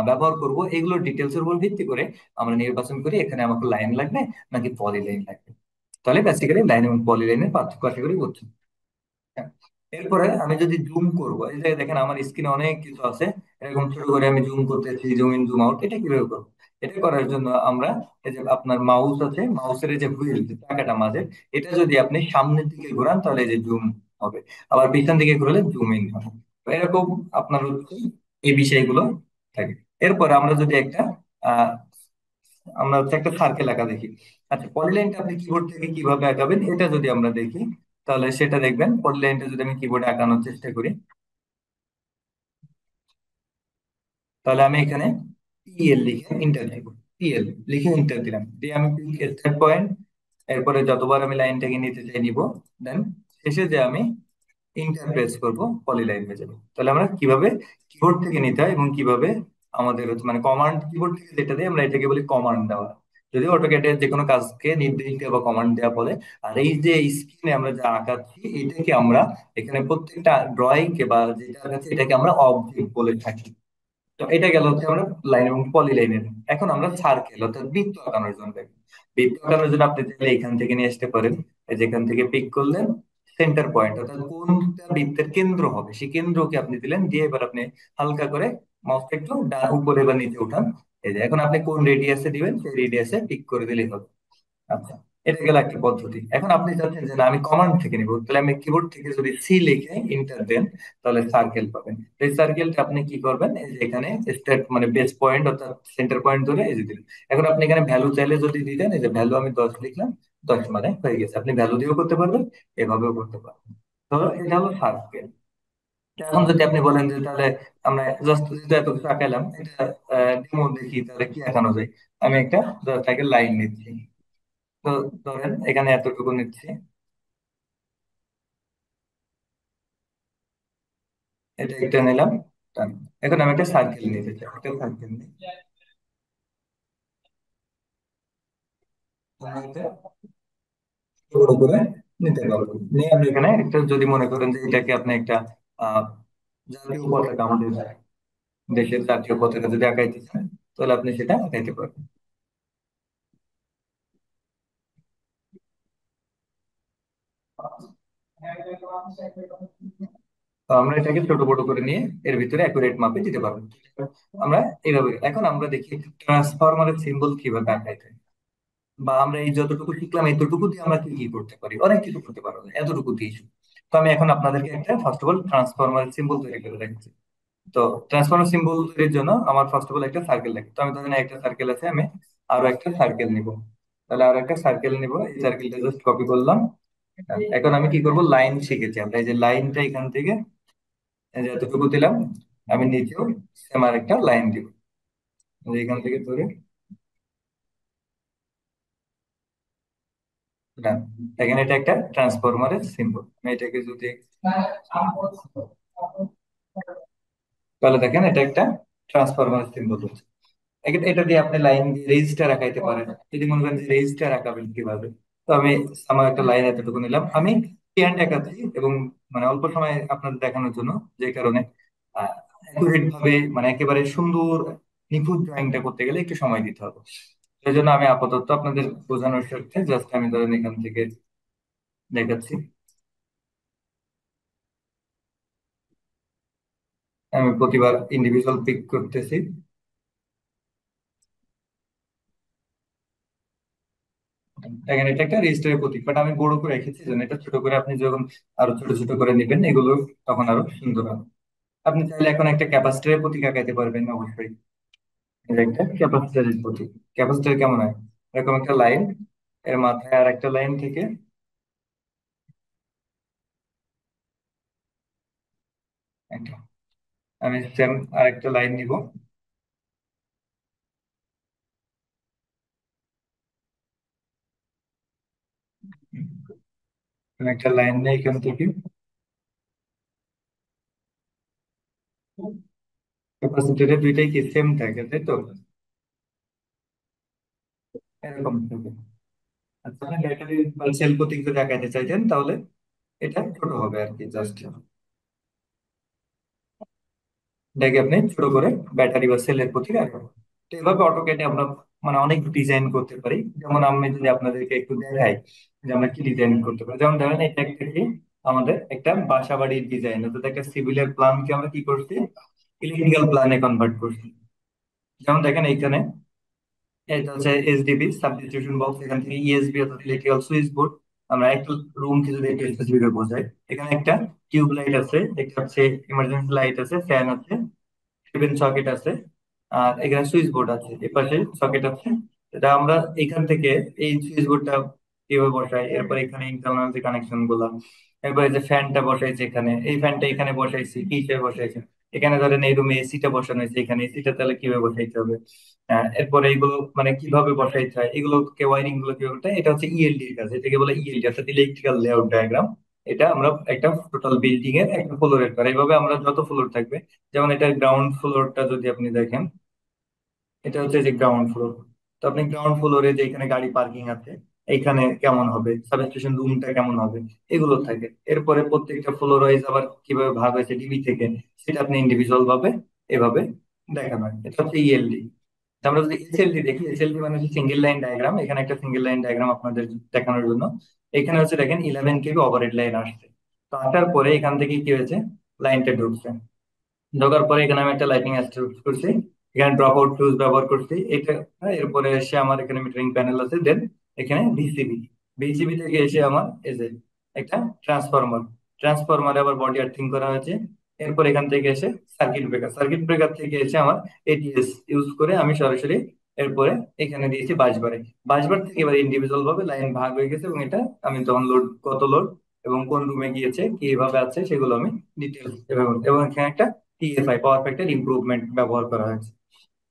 ব্যবহার করব, এগুলোর ডিটেলস এর উপর ভিত্তি করে আমরা নির্বাচন করি এখানে আমাকে লাইন লাগবে নাকি পলি লাইন লাগবে। তাহলে বেসিক্যালি লাইন এবং পলি লাইনের পার্থক্য আশা করি বুঝছেন। হ্যাঁ। এরপরে আমি যদি জুম করব, এই যে দেখেন আমার স্ক্রিনে অনেক কিছু আছে, এরকম ছোট করে আমি জুম করতেছি, জুম ইন জুম আউট, এটা কিভাবে করবো? এটা করার জন্য আমরা এই যে আপনার মাউস আছে, মাউসের এই যে হুইল, যে চাকাটা মাঝে, এটা যদি আপনি সামনের দিকে ঘোরান তাহলে এই যে জুম হবে, আবার পিছন দিকে ঘুরলে জুম ইন হবে। তো এরকম আপনার হচ্ছে এই বিষয়গুলো থাকে। এরপর আমরা যদি একটা আহ আমরা হচ্ছে একটা সার্কেল আঁকা দেখি। আচ্ছা, পলিলাইনটা আপনি কিবোর্ড থেকে কিভাবে আঁকাবেন এটা যদি আমরা দেখি, তাহলে সেটা দেখবেন। পলিলাইনটা যদি আমি কিবোর্ডে আঁকানোর চেষ্টা করি, তাহলে আমি এখানে পিএল লিখে ইন্টার দিব, পিএল লিখে ইন্টার দিলাম, দিয়ে আমি স্টার্ট পয়েন্ট, এরপরে যতবার আমি লাইনটাকে নিতে চাই নিব, দেন শেষে যে আমি ইন্টার প্রেস করবো, পলিলাইন হয়ে যাবে। তাহলে আমরা কিভাবে কিবোর্ড থেকে নিতে হয় এবং কিভাবে আমাদের হচ্ছে মানে কমান্ড, কিবোর্ড থেকে যেটা দেয় আমরা এটাকে বলি কমান্ড দেওয়া। যদি অটোক্যাডের যে কোনো কাজকে নির্দেশ দেওয়া বা কমান্ড দেওয়া বলে। আর এই যে স্ক্রিনে আমরা যা আঁকাচ্ছি, এটাকে আমরা এখানে প্রত্যেকটা ড্রয়িং কে বা যেটা আঁকাচ্ছি এটাকে আমরা অবজেক্ট বলে থাকি। তো এটা গেল হচ্ছে আমরা লাইন এবং পলি লাইনের। এখন আমরা সার্কেল অর্থাৎ বৃত্ত আঁকানোর জন্য দেখবো। বৃত্ত আঁকানোর জন্য আপনি চাইলে এখান থেকে নিয়ে আসতে পারেন, এই যেখান থেকে পিক করলেন সেন্টার পয়েন্ট, অর্থাৎ কোনটা বৃত্তের কেন্দ্র হবে সেই কেন্দ্রকে আপনি দিলেন, দিয়ে এবার আপনি হালকা করে মাউসটা একটু উপরে বা নিচে উঠান। এই যে এখন আপনি কোন রেডিয়াসে দিবেন সেই রেডিয়াসে পিক করে দিলেই হবে। আচ্ছা, এটা গেল একটা পদ্ধতি। এখন আপনি চাচ্ছেন যে না আমি কমান্ড থেকে নিব, তাহলে আমি কিবোর্ড থেকে যদি সি লিখে ইন্টার দেন তাহলে সার্কেল পাবেন। তো এই সার্কেলটা আপনি কি করবেন, এই যে এখানে স্টার্ট মানে বেস পয়েন্ট অর্থাৎ সেন্টার পয়েন্ট ধরে এই যে দিলেন। এখন আপনি এখানে ভ্যালু চাইলে যদি দিতেন, এই যে ভ্যালু আমি 10 লিখলাম, 10 মানে হয়ে গেছে। আপনি ভ্যালু দিয়েও করতে পারবেন, এভাবেও করতে পারবেন। তো এটা হলো সার্কেল। এখন যদি আপনি বলেন যে তাহলে আমরা জাস্ট যেহেতু এত কিছু আঁকাইলাম, এটা ডেমো দেখি তাহলে কি আঁকানো যায়। আমি একটা জাস্ট একটা লাইন নিচ্ছি। তো ধরেন এখানে এতটুকু নিচ্ছি, এটা একটা নিলাম। done। এখন আমি একটা সার্কেল নিতে চাই, একটা সার্কেল নিই। আমি এটা বড় করে নিতে পারবো, নিয়ে আপনি এখানে একটা যদি মনে করেন যে এটাকে আপনি একটা আহ জাতীয় পতাকা, আমাদের দেশের জাতীয় পতাকা যদি আঁকাইতে চান, তাহলে আপনি সেটা আঁকাইতে পারবেন। তো আমরা এটাকে ছোট বড় করে নিয়ে এর ভিতরে অ্যাকুরেট মাপে দিতে পারবো। আমরা এইভাবে এখন আমরা দেখি ট্রান্সফরমারের সিম্বল কিভাবে আঁকাইতে হয়। বা আমরা এই যতটুকু শিখলাম এতটুকু দিয়ে আমরা কি কি করতে পারি, অনেক কিছু করতে পারবো না এতটুকু দিয়ে। তো আমি এখন আপনাদেরকে একটা first of all transformer symbol তৈরি করে দেখাচ্ছি। তো ট্রান্সফরমার সিম্বল তৈরির জন্য আমার ফার্স্ট অফ অল একটা সার্কেল লাগে। তো আমি ধরেন একটা সার্কেল আছে, আমি আরো একটা সার্কেল নিব। তাহলে আরো একটা সার্কেল নিব, এই সার্কেলটা জাস্ট কপি করলাম। এখন আমি কি করব, লাইন শিখেছি আমরা, এই যে লাইনটা এখান থেকে এই যে এতটুকু দিলাম, আমি নিচেও সেম আর একটা লাইন দিব, এই যে এখান থেকে ধরে ডান। এখানে এটা একটা ট্রান্সফরমারের সিম্বল। আমি এটাকে যদি তাহলে দেখেন এটা একটা ট্রান্সফরমার সিম্বল হচ্ছে। এটা দিয়ে আপনি লাইন দিয়ে রেজিস্টার আঁকাইতে পারেন, যদি মনে করেন যে রেজিস্টার আঁকাবেন কিভাবে। তো আমি আমার একটা লাইন এতটুকু নিলাম, আমি হ্যান্ড আঁকাচ্ছি এবং মানে অল্প সময় আপনাদের দেখানোর জন্য, যে কারণে অ্যাকুরেট ভাবে মানে একেবারে সুন্দর নিখুঁত ড্রয়িংটা করতে গেলে একটু সময় দিতে হবে। সেই জন্য আমি আপাতত আপনাদের বোঝানোর স্বার্থে জাস্ট আমি ধরেন এখান থেকে দেখাচ্ছি। আমি প্রতিবার ইন্ডিভিজুয়াল পিক করতেছি। এখানে এটা একটা রেজিস্টারের প্রতীক, বাট আমি বড় করে রেখেছি যেন এটা ছোট করে আপনি যখন আরো ছোট ছোট করে নেবেন এগুলো তখন আরো সুন্দর হবে। আপনি চাইলে এখন একটা ক্যাপাসিটরের প্রতীক আঁকাইতে পারবেন অবশ্যই। এটা একটা ক্যাপাসিটরের প্রতীক। ক্যাপাসিটর কেমন হয়, এরকম একটা লাইন, এর মাথায় আর একটা লাইন থেকে একটা, আমি সেম আর একটা লাইন নিব। আমি একটা লাইন নেই এখান থেকে, ক্যাপাসিটরের দুইটাই কি সেম থাকে তাই তো, এরকম থাকে। আচ্ছা, আপনি ব্যাটারি বা সেল প্রতীক যদি আঁকাইতে চাইতেন তাহলে এটা ছোট হবে আর কি, জাস্ট এটাকে আপনি ছোট করে ব্যাটারি বা সেলের প্রতীক আঁকাবেন। তো এভাবে অটোক্যাডে আমরা মানে অনেক ডিজাইন করতে পারি। যেমন আমি যদি আপনাদেরকে একটু দেখাই যে আমরা কি ডিজাইন করতে পারি, যেমন ধরেন এটা একটা কি আমাদের একটা বাসা বাড়ির ডিজাইন, অর্থাৎ একটা সিভিলের প্ল্যানকে আমরা কি করছি, ইলেকট্রিক্যাল প্ল্যানে কনভার্ট করছি। যেমন দেখেন এইখানে এটা হচ্ছে এসডিবি সাবস্টিটিউশন বক্স, এখান থেকে ইএসবি অর্থাৎ ইলেকট্রিক্যাল সুইচ বোর্ড। আমরা একটা রুমকে যদি একটু স্পেসিফিক বোঝাই, এখানে একটা টিউব লাইট আছে, একটা হচ্ছে ইমার্জেন্সি লাইট আছে, ফ্যান আছে, টেবিল সকেট আছে, আর এখানে সুইচ বোর্ড আছে, এপাশে সকেট আছে। এটা আমরা এখান থেকে এই সুইচ বোর্ডটা কিভাবে বসাই, এরপর এখানে ইন্টারনাল যে কানেকশন গুলা, এরপরে যে ফ্যানটা বসাইছে এখানে, এই ফ্যানটা এখানে বসাইছি কি হিসেবে বসাইছে, এখানে ধরেন এই রুমে এসিটা বসানো হয়েছে, এখানে এসিটা তাহলে কিভাবে বসাইতে হবে। এরপরে এগুলো মানে কিভাবে বসাইতে হয়, এগুলো কে ওয়ারিং গুলো কিভাবে করতে হয়, এটা হচ্ছে ইএলডি এর কাজ, এটাকে বলে ইএলডি অর্থাৎ ইলেকট্রিক্যাল লেআউট ডায়াগ্রাম। এটা আমরা একটা টোটাল বিল্ডিং এর একটা ফ্লোরের কাজ, এইভাবে আমরা যত ফ্লোর থাকবে, যেমন এটার গ্রাউন্ড ফ্লোরটা যদি আপনি দেখেন, এটা হচ্ছে যে গ্রাউন্ড ফ্লোর। তো আপনি গ্রাউন্ড ফ্লোরে যে এখানে গাড়ি পার্কিং আছে, এইখানে কেমন হবে, সাবস্টেশন রুমটা কেমন হবে, এগুলো থাকে। এরপরে প্রত্যেকটা ফ্লোর ওয়াইজ আবার কিভাবে ভাগ হয়েছে ডিবি থেকে, সেটা আপনি ইন্ডিভিজুয়াল ভাবে এভাবে দেখানো হয়। এটা হচ্ছে ইএলডি। আমরা যদি এসএলডি দেখি, এসএলডি মানে হচ্ছে সিঙ্গেল লাইন ডায়াগ্রাম। এখানে একটা সিঙ্গেল লাইন ডায়াগ্রাম আপনাদের দেখানোর জন্য, এখানে হচ্ছে দেখেন 11 কেবি ওভারহেড লাইন আসছে। তো আসার পরে এখান থেকে কি হয়েছে, লাইনটা ঢুকছে, ঢোকার পরে এখানে আমি একটা লাইটিং অ্যাস্ট্রোস করছি, এখানে ড্রপ আউট ফিউজ ব্যবহার করছি এটা। হ্যাঁ, এরপরে এসে আমার এখানে মিটারিং প্যানেল আছে, দেন এখানে বিসিবি, বিসিবি থেকে এসে আমার এই যে একটা ট্রান্সফরমার, ট্রান্সফরমারে আবার বডি আর্থিং করা হয়েছে। এরপর এখান থেকে এসে সার্কিট ব্রেকার, সার্কিট ব্রেকার থেকে এসে আমার এটিএস ইউজ করে আমি সরাসরি এরপরে এখানে দিয়েছি বাসবারে। বাসবার থেকে এবার ইন্ডিভিজুয়াল ভাবে লাইন ভাগ হয়ে গেছে, এবং এটা আমি তখন লোড, কত লোড এবং কোন রুমে গিয়েছে কিভাবে আছে সেগুলো আমি ডিটেলস, এবং এখানে একটা টিএফআই পাওয়ার ফ্যাক্টর ইমপ্রুভমেন্ট ব্যবহার করা হয়েছে।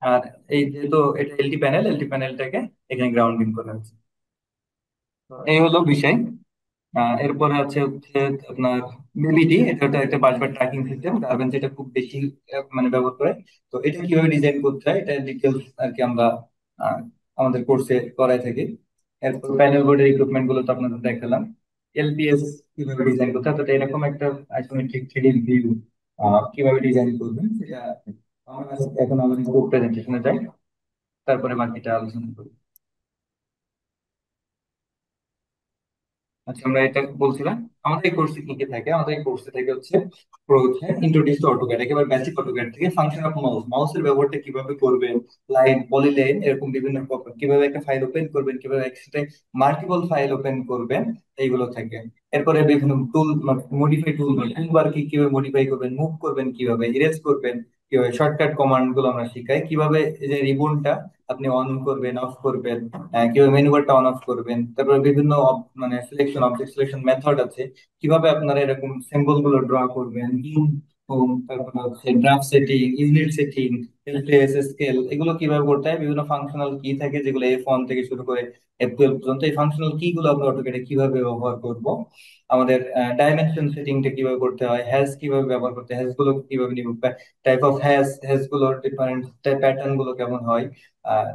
আর এই যেহেতু এটা এলটি প্যানেল, এলটি প্যানেলটাকে এখানে গ্রাউন্ডিং করা হয়েছে। তো এই হলো বিষয়। এরপরে হচ্ছে আপনার বিবিডি, এটা হচ্ছে একটা বাসবার ট্র্যাকিং সিস্টেম, গার্মেন্টস এটা খুব বেশি মানে ব্যবহার করে। তো এটা কিভাবে ডিজাইন করতে হয় এটা ডিটেলস আর কি আমরা আহ, আমাদের কোর্সে করাই থাকি। এরপর প্যানেল বোর্ডের ইকুইপমেন্ট গুলো তো আপনাদের দেখালাম। এলপিএস কিভাবে ডিজাইন করতে হয়, তো এরকম একটা আইসোমেট্রিক থ্রিডি ভিউ কিভাবে ডিজাইন করবেন সেটা আমরা এখন আমাদের গ্রুপ প্রেজেন্টেশনে যাই, তারপরে বাকিটা আলোচনা করি। আচ্ছা, আমরা এটা বলছিলাম আমাদের এই কোর্সে কি কি থাকে। আমাদের এই কোর্সে থাকে হচ্ছে ইন্ট্রোডিউস টু অটোক্যাড, একেবারে বেসিক অটোক্যাড থেকে ফাংশন অফ মাউস, মাউসের ব্যবহারটা কিভাবে করবেন, লাইন পলিলাইন এরকম বিভিন্ন কিভাবে একটা ফাইল ওপেন করবেন, কিভাবে একসাথে মাল্টিপল ফাইল ওপেন করবেন, এইগুলো থাকে। এরপরে বিভিন্ন টুল, মডিফাই টুল, টুলবার কি কিভাবে মডিফাই করবেন, মুভ করবেন কিভাবে, ইরেজ করবেন কিভাবে, শর্টকাট কমান্ড গুলো আমরা শিখাই, কিভাবে এই যে রিবনটা আপনি অন করবেন অফ করবেন, কিভাবে মেনু বারটা অন অফ করবেন, তারপরে বিভিন্ন মানে সিলেকশন, অবজেক্ট সিলেকশন মেথড আছে, কিভাবে আপনারা এরকম সিম্বল গুলো ড্র করবেন, তারপরে হচ্ছে draft setting, unit setting, LPS scale, এগুলো কিভাবে করতে হয়, বিভিন্ন ফাংশনাল কি থাকে যেগুলো F1 থেকে শুরু করে F12 পর্যন্ত, এই ফাংশনাল কি গুলো আমরা অটোক্যাডে কিভাবে ব্যবহার করব, আমাদের ডাইমেনশন সেটিংটা কিভাবে করতে হয়, হ্যাশ কিভাবে ব্যবহার করতে হয়, হ্যাশ গুলো কিভাবে নিব, টাইপ অফ হ্যাশ, হ্যাশ গুলোর ডিফারেন্ট প্যাটার্ন গুলো কেমন হয়,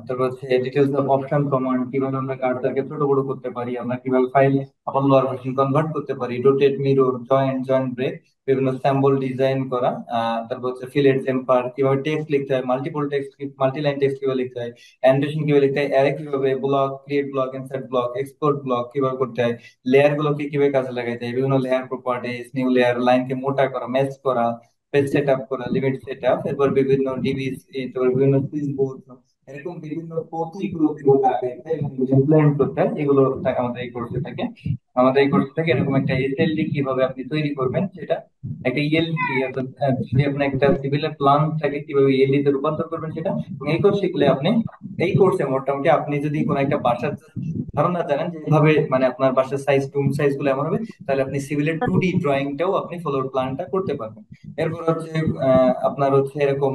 তারপর হচ্ছে ডিটেলস অফ অপশন কমান্ড, কিভাবে আমরা কার্সরকে ছোট বড় করতে পারি, আমরা কিভাবে file upper lower version convert করতে পারি, রোটেট, মিরর, জয়েন্ট ব্রেক, বিভিন্ন স্যাম্বল ডিজাইন করা, তারপর হচ্ছে ফিলেট, টেম্পার, কিভাবে টেক্সট লিখতে হয়, multiple text, multi line text কিভাবে লিখতে হয়, অ্যানোটেশন কিভাবে লিখতে হয়, অ্যারে কিভাবে, block, create block, insert block, export block কিভাবে করতে হয়, লেয়ার গুলোকে কিভাবে কাজে লাগাইতে হয়, বিভিন্ন লেয়ার প্রপার্টিজ, নিউ লেয়ার, লাইনকে মোটা করা, ম্যাচ করা, পেজ সেট আপ করা, লিমিট সেট আপ, এরপর বিভিন্ন ডিবি, তারপর বিভিন্ন সুইচ বোর্ড, এরকম বিভিন্ন প্রতীকগুলো কিভাবে আঁকাইতে এবং ইমপ্লিমেন্ট করতে হয়, এগুলো আমাদের এই কোর্সে থাকে। আমাদের এই কোর্স থেকে এরকম একটা এসএলডি কিভাবে আপনি তৈরি করবেন সেটা, একটা ইএলডি, যদি আপনার একটা সিভিলের প্ল্যান থাকে কিভাবে ইএলডি তে রূপান্তর করবেন সেটা, এবং এই কোর্স শিখলে আপনি, এই কোর্সে মোটামুটি আপনি যদি কোনো একটা বাসার ধারণা জানেন যে এইভাবে মানে আপনার বাসার সাইজ, রুম সাইজ গুলো এমন হবে, তাহলে আপনি সিভিলের 2D ড্রয়িংটাও আপনি ফ্লোর প্ল্যানটা করতে পারবেন। এরপর হচ্ছে আপনার হচ্ছে এরকম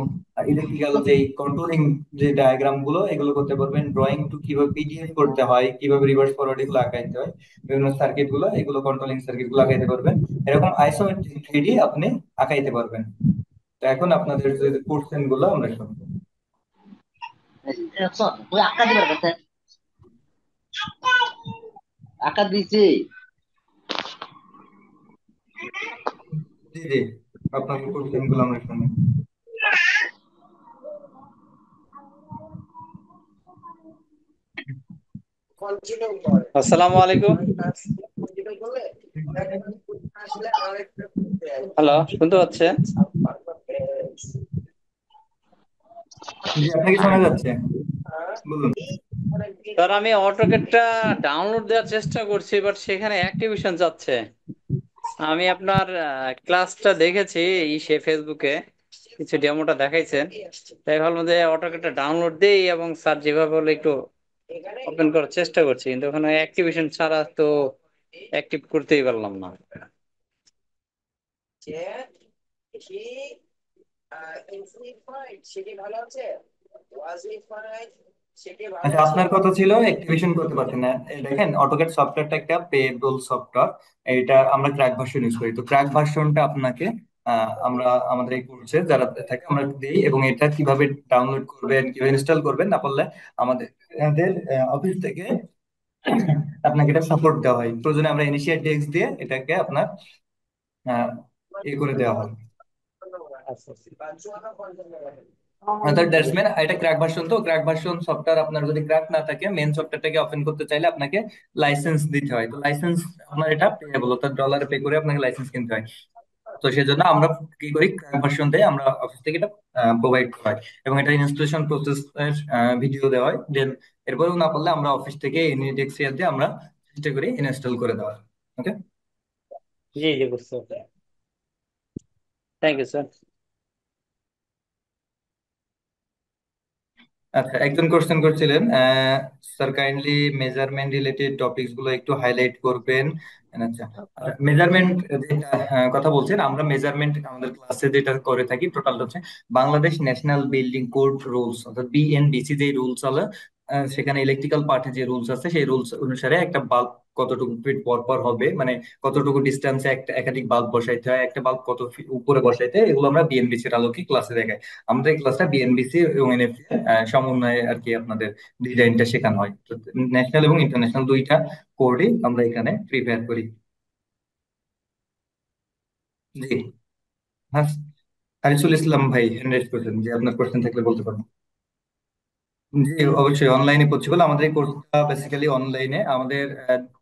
ইলেকট্রিক্যাল যে কন্ট্রোলিং যে ডায়াগ্রাম গুলো এগুলো করতে পারবেন, ড্রয়িং টু কিভাবে পিডিএফ করতে হয়, কিভাবে রিভার্স ফরওয়ার্ড এগুলো আঁকাইতে হয়, বিভিন্ন সার্কিট গুলো, এগুলো কন্ট্রোলিং সার্কিট গুলো আঁকাইতে পারবেন। এরকম আইসোমেট্রিক থ্রিডি আপনি আঁকাইতে পারবেন। তো এখন আপনাদের যে কোশ্চেন গুলো আমরা শুনবো।
ওই আঁকা দিবার কথা আঁকা দিছে।
জি জি, আপনাদের কোশ্চেন গুলো আমরা শুনি।
আসসালামু আলাইকুম। হ্যালো, শুনতে পাচ্ছেন?
জি, আপনাকে শোনা যাচ্ছে, বলুন।
স্যার, আমি অটোক্যাডটা ডাউনলোড দেওয়ার চেষ্টা করছি, বাট সেখানে অ্যাক্টিভেশন যাচ্ছে। আমি আপনার ক্লাসটা দেখেছি ফেসবুকে, কিছু ডেমোটা দেখাইছেন, তাই ভাবলাম যে অটোক্যাডটা ডাউনলোড দেই এবং স্যার যেভাবে বলে একটু ওপেন করার চেষ্টা করছি, কিন্তু ওখানে অ্যাক্টিভেশন ছাড়া তো অ্যাক্টিভ করতেই পারলাম না।
আচ্ছা, আপনার কথা ছিল অ্যাক্টিভেশন করতে পারছেন না। দেখেন, অটোক্যাড সফটওয়্যারটা একটা পেয়েবল সফটওয়্যার, এটা আমরা ক্র্যাক ভার্সন ইউজ করি। তো ক্র্যাক ভার্সনটা আপনাকে আমরা আমাদের এই কোর্সে যারা থাকে আমরা দিই, এবং এটা কিভাবে ডাউনলোড করবেন, কিভাবে ইনস্টল করবেন, না পারলে আমাদের অফিস থেকে আপনাকে এটা সাপোর্ট দেওয়া হয়। প্রয়োজনে আমরা ইনিশিয়াল টেক্সট দিয়ে এটাকে আপনার আহ, করে দেওয়া হয়। অর্থাৎ দ্যাটসম্যান এটা ক্র্যাক ভার্সন, তো ক্র্যাক ভার্সন সফটওয়্যার আপনার যদি ক্র্যাক না থাকে, মেন সফটওয়্যারটাকে ওপেন করতে চাইলে আপনাকে লাইসেন্স দিতে হয়। তো লাইসেন্স আপনার এটা পেয়েবল, অর্থাৎ ডলার পে করে আপনাকে লাইসেন্স কিনতে হয়। তো সেজন্য আমরা কি করি, ক্র্যাক ভার্সন দিয়ে আমরা অফিস থেকে এটা প্রোভাইড করাই, এবং এটা ইনস্টলেশন প্রসেস এর ভিডিও দেওয়া হয়। দেন এরপরেও না পারলে আমরা অফিস থেকে ইনএক্সিয়ার দিয়ে আমরা চেষ্টা করি ইনস্টল করে দেওয়ার। ওকে।
জি জি, বুঝতে পারছি। Thank you sir.
আচ্ছা, একজন কোশ্চেন করছিলেন, sir kindly measurement related topics গুলো একটু হাইলাইট করবেন। আচ্ছা, মেজারমেন্ট যেটা কথা বলছেন, আমরা মেজারমেন্ট আমাদের ক্লাসে যেটা করে থাকি টোটাল হচ্ছে Bangladesh national building code rules, অর্থাৎ বিএনবিসি যে রুলস হলো, সেখানে ইলেকট্রিক্যাল পার্টে যে রুলস আছে সেই রুলস অনুসারে একটা বাল্ব কতটুকু ফিট পর পর হবে, মানে কতটুকু ডিস্টেন্সে একটা একাধিক বাল্ব বসাইতে হয়, একটা বাল্ব কত ফিট উপরে বসাইতে হয়, এগুলো আমরা বিএনবিসির আলোকে ক্লাসে দেখাই। আমাদের এই ক্লাসটা বিএনবিসি এবং এনএফসি সমন্বয়ে আর কি আপনাদের ডিজাইনটা শেখানো হয়। তো ন্যাশনাল এবং ইন্টারন্যাশনাল দুইটা কোডই আমরা এখানে প্রিপেয়ার করি। জি। হ্যাঁ, হারিসুল ইসলাম ভাই হ্যান্ড রাইজ করেছেন, যে আপনার কোশ্চেন থাকলে বলতে পারেন। জি, অবশ্যই অনলাইনে পসিবল। আমাদের এই কোর্সটা বেসিক্যালি অনলাইনে। আমাদের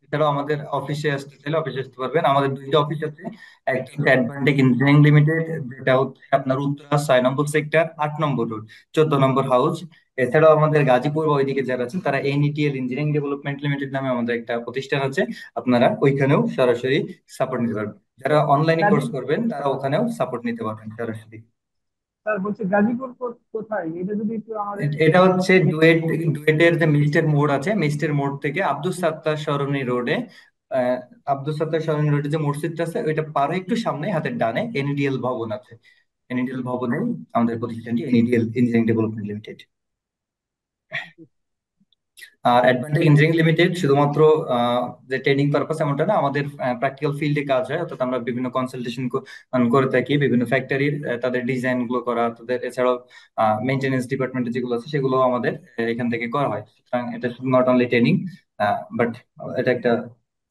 এছাড়াও আমাদের অফিসে আসতে চাইলে অফিসে আসতে পারবেন। আমাদের দুইটা অফিস আছে, একটা হচ্ছে অ্যাডভান্টেজ ইঞ্জিনিয়ারিং লিমিটেড, যেটা হচ্ছে আপনার উত্তরা 6 নম্বর সেক্টর, 8 নম্বর রোড, 14 নম্বর হাউস। এছাড়াও আমাদের গাজীপুর বা ওইদিকে যারা আছেন তারা এনইটিএল ইঞ্জিনিয়ারিং ডেভেলপমেন্ট লিমিটেড নামে আমাদের একটা প্রতিষ্ঠান আছে, আপনারা ওইখানেও সরাসরি সাপোর্ট নিতে পারবেন। যারা অনলাইনে কোর্স করবেন তারা ওখানেও সাপোর্ট নিতে পারবেন সরাসরি।
স্যার বলছি গাজীপুর কোথায়, এটা যদি একটু আমাদের
এটা হচ্ছে ডুয়েটের যে মিস্টের মোড় আছে, মিস্টের মোড় থেকে আব্দুল সাত্তার সরণি রোডে, আহ, আব্দুল সাত্তার সরণি রোডে যে মসজিদটা আছে ওইটা পার হয়ে একটু সামনে হাতের ডানে এনডিএল ভবন আছে। এনডিএল ভবনে আমাদের প্রতিষ্ঠানটি এনডিএল ইঞ্জিনিয়ারিং ডেভেলপমেন্ট লিমিটেড। আর অ্যাডভান্টেজ ইঞ্জিনিয়ারিং লিমিটেড শুধুমাত্র যে ট্রেনিং পারপাস এমনটা না, আমাদের প্র্যাকটিক্যাল ফিল্ডে কাজ হয়, অর্থাৎ আমরা বিভিন্ন কনসালটেশন করে থাকি, বিভিন্ন ফ্যাক্টরির তাদের ডিজাইন গুলো করা, তাদের এছাড়াও মেইনটেনেন্স ডিপার্টমেন্টে যেগুলো আছে সেগুলো আমাদের এখান থেকে করা হয়। সুতরাং এটা শুধু নট অনলি ট্রেনিং, বাট এটা একটা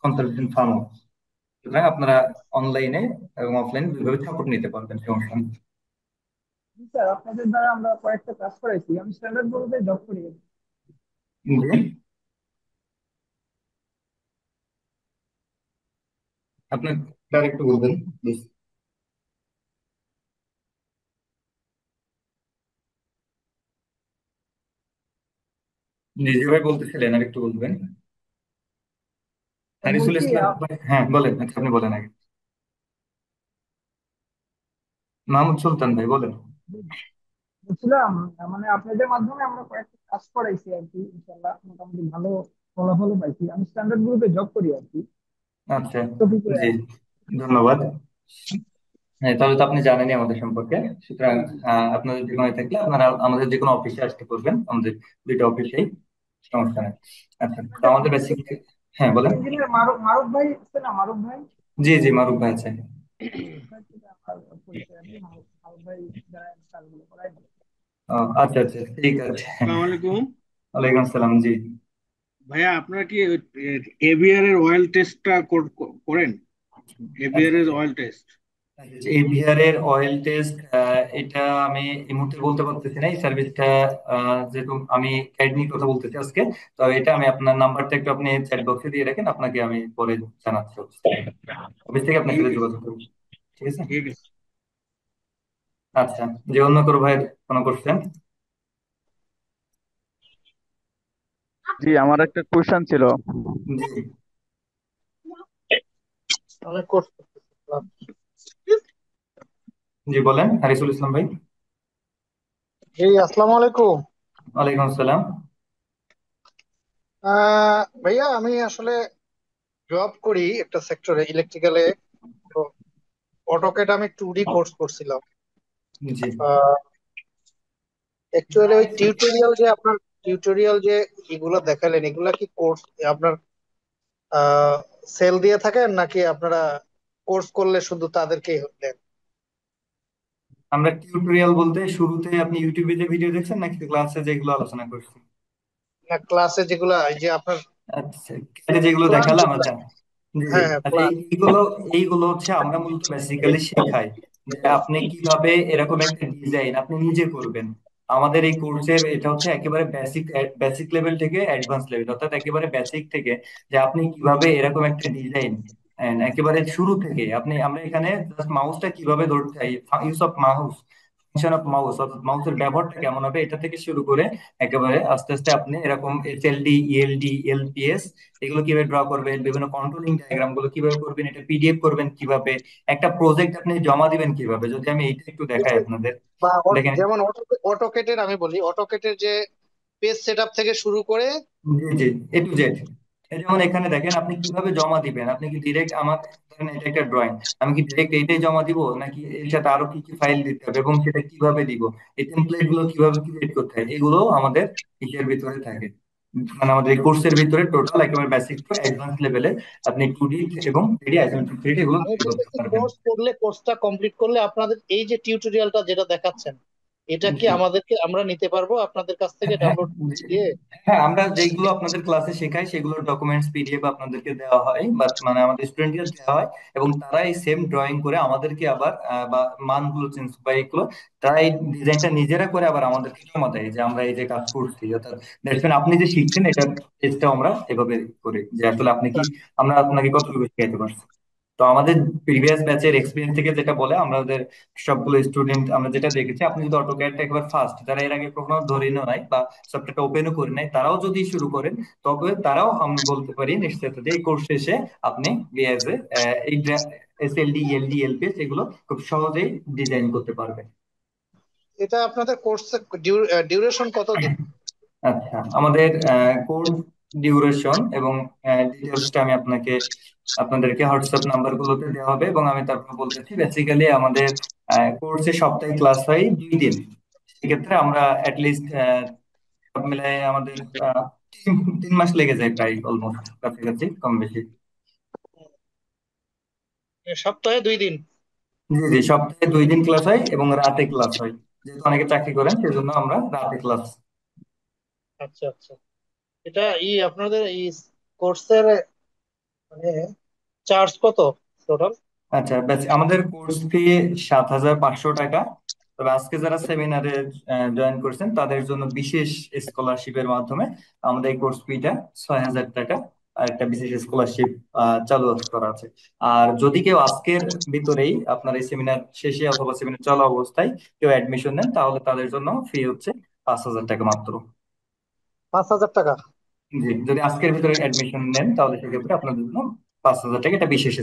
কনসালটেশন ফার্ম। সুতরাং আপনারা অনলাইনে এবং অফলাইন দুইভাবে সাপোর্ট নিতে পারবেন, সমস্যা নেই।
স্যার আপনাদের দ্বারা আমরা কয়েকটা কাজ করাইছি, আমি স্ট্যান্ডার্ড বলতে জব করি।
জি, আপনি ডাইরেক্ট বলবেন প্লিজ। জি, যেভাবে বলতেছিলেন আর একটু বলবেন। হারিসুল
বলছি
ইসলাম ভাই, হ্যাঁ বলেন। আচ্ছা, আপনি বলেন আগে। মাহমুদ সুলতান ভাই বলেন।
বলছিলাম মানে আপনাদের মাধ্যমে আমরা কয়েকটা কাজ করাইছি আর কি, ইনশাল্লাহ মোটামুটি ভালো ফলাফলও পাইছি। আমি স্ট্যান্ডার্ড গ্রুপে জব করি আর কি,
আচ্ছা,
টপিকে।
জি, ধন্যবাদ। হ্যাঁ, তাহলে তো আপনি জানেনই আমাদের সম্পর্কে। সুতরাং আপনাদের যে কোনো থাকলে আপনারা আমাদের যে কোনো অফিসে আসতে পারবেন, আমাদের দুইটা অফিসেই, সমস্যা নেই। আচ্ছা, তো আমাদের বেসিক, হ্যাঁ বলেন।
ইঞ্জিনিয়ার মারুফ মারুফ ভাই আছে না, মারুফ ভাই?
জি জি, মারুফ ভাই আছে।
ভাই থেকে আমার পরিচয় নেই, মারুফ মারুফ ভাই যারা কাজগুলো করায়।
ও, আচ্ছা আচ্ছা, ঠিক আছে।
আসসালামু আলাইকুম।
ওয়ালাইকুম আসসালাম। জি,
ভাইয়া আপনারা কি এভিআর এর অয়েল টেস্টটা করেন? এভিআর এর অয়েল টেস্ট।
এই বিহারের অয়েল টেস্ট, এটা আমি এই মুহূর্তে বলতে পারতেছি না। এই সার্ভিসটা যেহেতু আমি ক্যাড নিয়ে কথা বলতেছি আজকে, তো এটা আমি আপনার নাম্বারটা একটু আপনি চ্যাট বক্সে দিয়ে রাখেন, আপনাকে আমি পরে জানাচ্ছি। অফিস থেকে আপনার
ঠিক
সাথে
আছে,
যোগাযোগ করবো, ঠিক আছে?
ঠিক আছে।
আচ্ছা, যে অন্য কোনো ভাইয়ের কোনো কোশ্চেন?
জি, আমার একটা কোশ্চেন ছিল।
জি
অনেক কোর্স
জি, বলেন হারিসুল ইসলাম ভাই।
জি, আসসালামু আলাইকুম।
ওয়ালাইকুম আসসালাম।
ভাইয়া আমি আসলে জব করি একটা সেক্টরে ইলেকট্রিক্যালে। তো অটোক্যাড আমি 2D কোর্স করছিলাম।
জি,
অ্যাকচুয়ালি ওই টিউটোরিয়াল যে এগুলো দেখালেন, এগুলা কি কোর্স আপনার সেল দিয়ে থাকেন, নাকি আপনারা কোর্স করলে শুধু তাদেরকেই দেন?
আমরা টিউটোরিয়াল বলতে শুরুতে আপনি ইউটিউবে যে ভিডিও দেখছেন নাকি ক্লাসে যেগুলো আলোচনা করছি?
না, ক্লাসে যেগুলা এই যে আপনার
আচ্ছা, ক্লাসে যেগুলো
ক্লাস
দেখালাম,
যেগুলা,
আচ্ছা। জি জি,
হ্যাঁ হ্যাঁ
আচ্ছা,
ক্লাস।
এইগুলো এইগুলো হচ্ছে আমরা মূলত বেসিক্যালি শেখাই যে আপনি কিভাবে এরকম একটা ডিজাইন আপনি নিজে করবেন। আমাদের এই কোর্সের এটা হচ্ছে একেবারে বেসিক বেসিক লেভেল থেকে অ্যাডভান্স লেভেল, অর্থাৎ একেবারে বেসিক থেকে যে আপনি কিভাবে এরকম একটা ডিজাইন And একেবারে শুরু থেকে আমরা এখানে জাস্ট মাউসটা কিভাবে ধরতে হয়, use of mouse, function of mouse, অর্থাৎ মাউসের ব্যবহারটা কেমন হবে এটা থেকে শুরু করে একেবারে আস্তে আস্তে আপনি এরকম এসএলডি, ইএলডি, এলপিএস এগুলো কিভাবে ড্র করবেন, বিভিন্ন কন্ট্রোলিং ডায়াগ্রাম গুলো কিভাবে করবেন, এটা পিডিএফ করবেন কিভাবে, একটা প্রজেক্ট আপনি জমা দিবেন কিভাবে, যদি আমি এইটা একটু দেখাই আপনাদের।
বা
দেখেন,
যেমন অটোকেটের আমি বলি, অটোকেটের যে পেজ সেটআপ থেকে শুরু করে।
জি জি, এ টু জেড। যেমন এখানে দেখেন আপনি কিভাবে জমা দিবেন, আপনি কি ডিরেক্ট আমার, ধরেন এটা একটা ড্রয়িং, আমি কি ডিরেক্ট এইটাই জমা দিব নাকি এর সাথে আরো কি কি ফাইল দিতে হবে এবং সেটা কিভাবে দিব, এই টেমপ্লেট গুলো কিভাবে ক্রিয়েট করতে হয়, এগুলো আমাদের ইসের ভিতরে থাকে, মানে আমাদের এই কোর্সের ভিতরে টোটাল একেবারে বেসিক টু অ্যাডভান্স লেভেলে আপনি 2D এবং 3D আইসোমেট্রিক 3D এগুলো
আমি
তৈরি করতে
বলতেছি
পারবেন।
কোর্সটা কমপ্লিট করলে আপনাদের এই যে টিউটোরিয়ালটা যেটা দেখাচ্ছেন, এটা কি
জি।
আমরা নিতে পারবো আপনাদের কাছ থেকে
হ্যাঁ,
ডাউনলোড
জি।
দিয়ে?
হ্যাঁ, আমরা যেগুলো আপনাদের ক্লাসে শেখাই সেগুলোর ডকুমেন্টস পিডিএফ আপনাদেরকে দেওয়া হয়, বাট মানে আমাদের স্টুডেন্টকে দেওয়া হয়, এবং তারা এই সেম ড্রয়িং করে আমাদেরকে আবার বা মানগুলো চেঞ্জ বা এগুলো তারা এই ডিজাইনটা নিজেরা করে আবার আমাদেরকে জমা দেয় যে আমরা এই যে কাজ করছি, অর্থাৎ দ্যাটস মিন আপনি যে শিখছেন এটার টেস্টটা আমরা এভাবে করি যে আসলে আপনি কি, আমরা আপনাকে কতটুকু শিখাইতে পারছি। তো আমাদের প্রিভিয়াস ব্যাচের এক্সপিরিয়েন্স থেকে যেটা বলে, আমাদের সবগুলো স্টুডেন্ট আমরা যেটা দেখেছি, আপনি যদি অটোক্যাডটা একবার ফার্স্ট, যারা এর আগে কখনো ধরেনও নাই বা সফটওয়্যারটা ওপেনও করে নাই, তারাও যদি শুরু করেন, তবে তারাও আমি বলতে পারি নিশ্চিত যে এই কোর্স শেষে আপনি বিএসএ এই এসএলডি, ইএলডি, এলপিএস এগুলো খুব সহজেই ডিজাইন করতে পারবেন।
এটা আপনাদের কোর্সের ডিউরেশন কতদিন?
আচ্ছা, আমাদের কোর্স ডিউরেশন এবং ডিটেলসটা আমি আপনাদেরকে হোয়াটসঅ্যাপ নাম্বার গুলোতে দেওয়া হবে, এবং আমি তারপর বলতেছি। বেসিক্যালি আমাদের কোর্সে সপ্তাহে ক্লাস হয় 2 দিন। সেক্ষেত্রে আমরা অ্যাটলিস্ট সব মিলাই আমাদের 3 মাস লেগে যায় প্রায়, অলমোস্ট কাছাকাছি কম বেশি।
সপ্তাহে 2 দিন?
জি জি, সপ্তাহে 2 দিন ক্লাস হয় এবং রাতে ক্লাস হয়, যেহেতু অনেকে চাকরি করেন সেজন্য আমরা রাতে ক্লাস।
আচ্ছা আচ্ছা। এটা আপনাদের এই কোর্সের মানে চার্জ কত টোটাল?
আচ্ছা, ব্যাস আমাদের কোর্স ফি 7,500 টাকা। তবে আজকে যারা সেমিনারে জয়েন করছেন তাদের জন্য বিশেষ স্কলারশিপের মাধ্যমে আমাদের এই কোর্স ফিটা 6,000 টাকা, আর একটা বিশেষ স্কলারশিপ চালু করা আছে। আর যদি কেউ আজকের ভিতরেই আপনার এই সেমিনার শেষে অথবা সেমিনার চলা অবস্থায় কেউ অ্যাডমিশন নেন, তাহলে তাদের জন্য ফি হচ্ছে 5,000 টাকা মাত্র।
5,000 টাকা?
জি, যদি আজকের ভিতরে অ্যাডমিশন নেন তাহলে সেক্ষেত্রে আপনাদের জন্য 5,000 টাকা, এটা বিশেষ